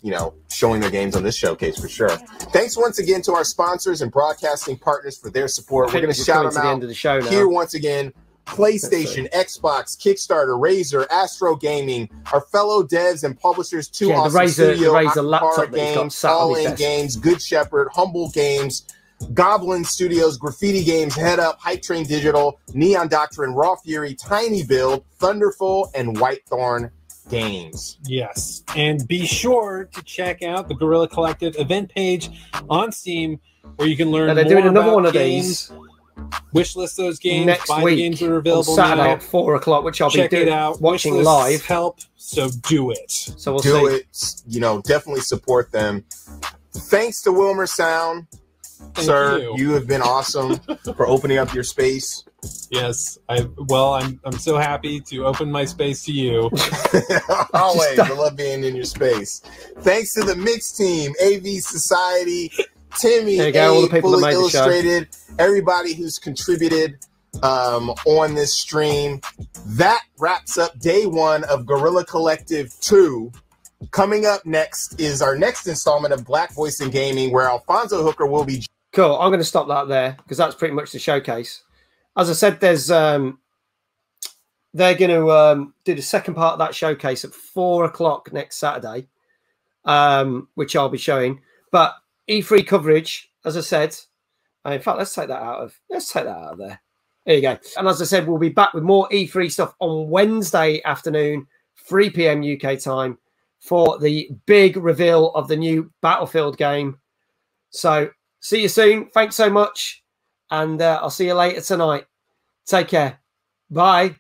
[SPEAKER 2] you know, showing their games on this showcase for sure. Thanks once again to our sponsors and broadcasting partners for their support. We're going to shout them
[SPEAKER 1] to the
[SPEAKER 2] out
[SPEAKER 1] end of the show now.
[SPEAKER 2] here once again. PlayStation, Xbox, Kickstarter, Razer, Astro Gaming, our fellow devs and publishers, Two
[SPEAKER 1] Yeah, the
[SPEAKER 2] Awesome
[SPEAKER 1] Razer-
[SPEAKER 2] Studio,
[SPEAKER 1] the Razer
[SPEAKER 2] Akara
[SPEAKER 1] laptop that he's got
[SPEAKER 2] Games,
[SPEAKER 1] sat on
[SPEAKER 2] All
[SPEAKER 1] his
[SPEAKER 2] In
[SPEAKER 1] desk.
[SPEAKER 2] Games, Good Shepherd, Humble Games, Goblin Studios, Graffiti Games, Head Up, Hype Train Digital, Neon Doctrine, Raw Fury, Tiny Build, Thunderful, and Whitethorn Games.
[SPEAKER 3] Yes, and be sure to check out the Guerilla Collective event page on Steam, where you can learn
[SPEAKER 1] Now, they're
[SPEAKER 3] more
[SPEAKER 1] doing another
[SPEAKER 3] about
[SPEAKER 1] one of
[SPEAKER 3] games, wish list those games,
[SPEAKER 1] next
[SPEAKER 3] buy the
[SPEAKER 1] week
[SPEAKER 3] games that are
[SPEAKER 1] on
[SPEAKER 3] available
[SPEAKER 1] Saturday
[SPEAKER 3] now.
[SPEAKER 1] at 4 o'clock, which I'll
[SPEAKER 3] Check
[SPEAKER 1] be
[SPEAKER 3] it
[SPEAKER 1] doing,
[SPEAKER 3] out.
[SPEAKER 1] watching
[SPEAKER 3] Wish lists
[SPEAKER 1] live.
[SPEAKER 3] help, so do it.
[SPEAKER 1] So we'll
[SPEAKER 2] Do
[SPEAKER 1] see.
[SPEAKER 2] it. You know, definitely support them. Thanks to Wilmer Sound,
[SPEAKER 3] Thank
[SPEAKER 2] sir.
[SPEAKER 3] you.
[SPEAKER 2] You have been awesome for opening up your space.
[SPEAKER 3] Yes, I'm so happy to open my space to you.
[SPEAKER 2] Always, I love being in your space. Thanks to the mix team, AV Society, Timmy,
[SPEAKER 1] There you go, all the
[SPEAKER 2] A,
[SPEAKER 1] people that
[SPEAKER 2] Fully
[SPEAKER 1] made the show.
[SPEAKER 2] Illustrated, everybody who's contributed on this stream. That wraps up day one of Guerilla Collective 2. Coming up next is our next installment of Black Voice in Gaming, where Alfonso Hooker will be.
[SPEAKER 1] Cool. I'm going to stop that there because that's pretty much the showcase. As I said, there's they're going to do the second part of that showcase at 4 o'clock next Saturday, which I'll be showing. But E3 coverage, as I said, in fact, let's take that out of there. There you go. And as I said, we'll be back with more E3 stuff on Wednesday afternoon, 3 p.m. UK time, for the big reveal of the new Battlefield game. So see you soon. Thanks so much. And I'll see you later tonight. Take care. Bye.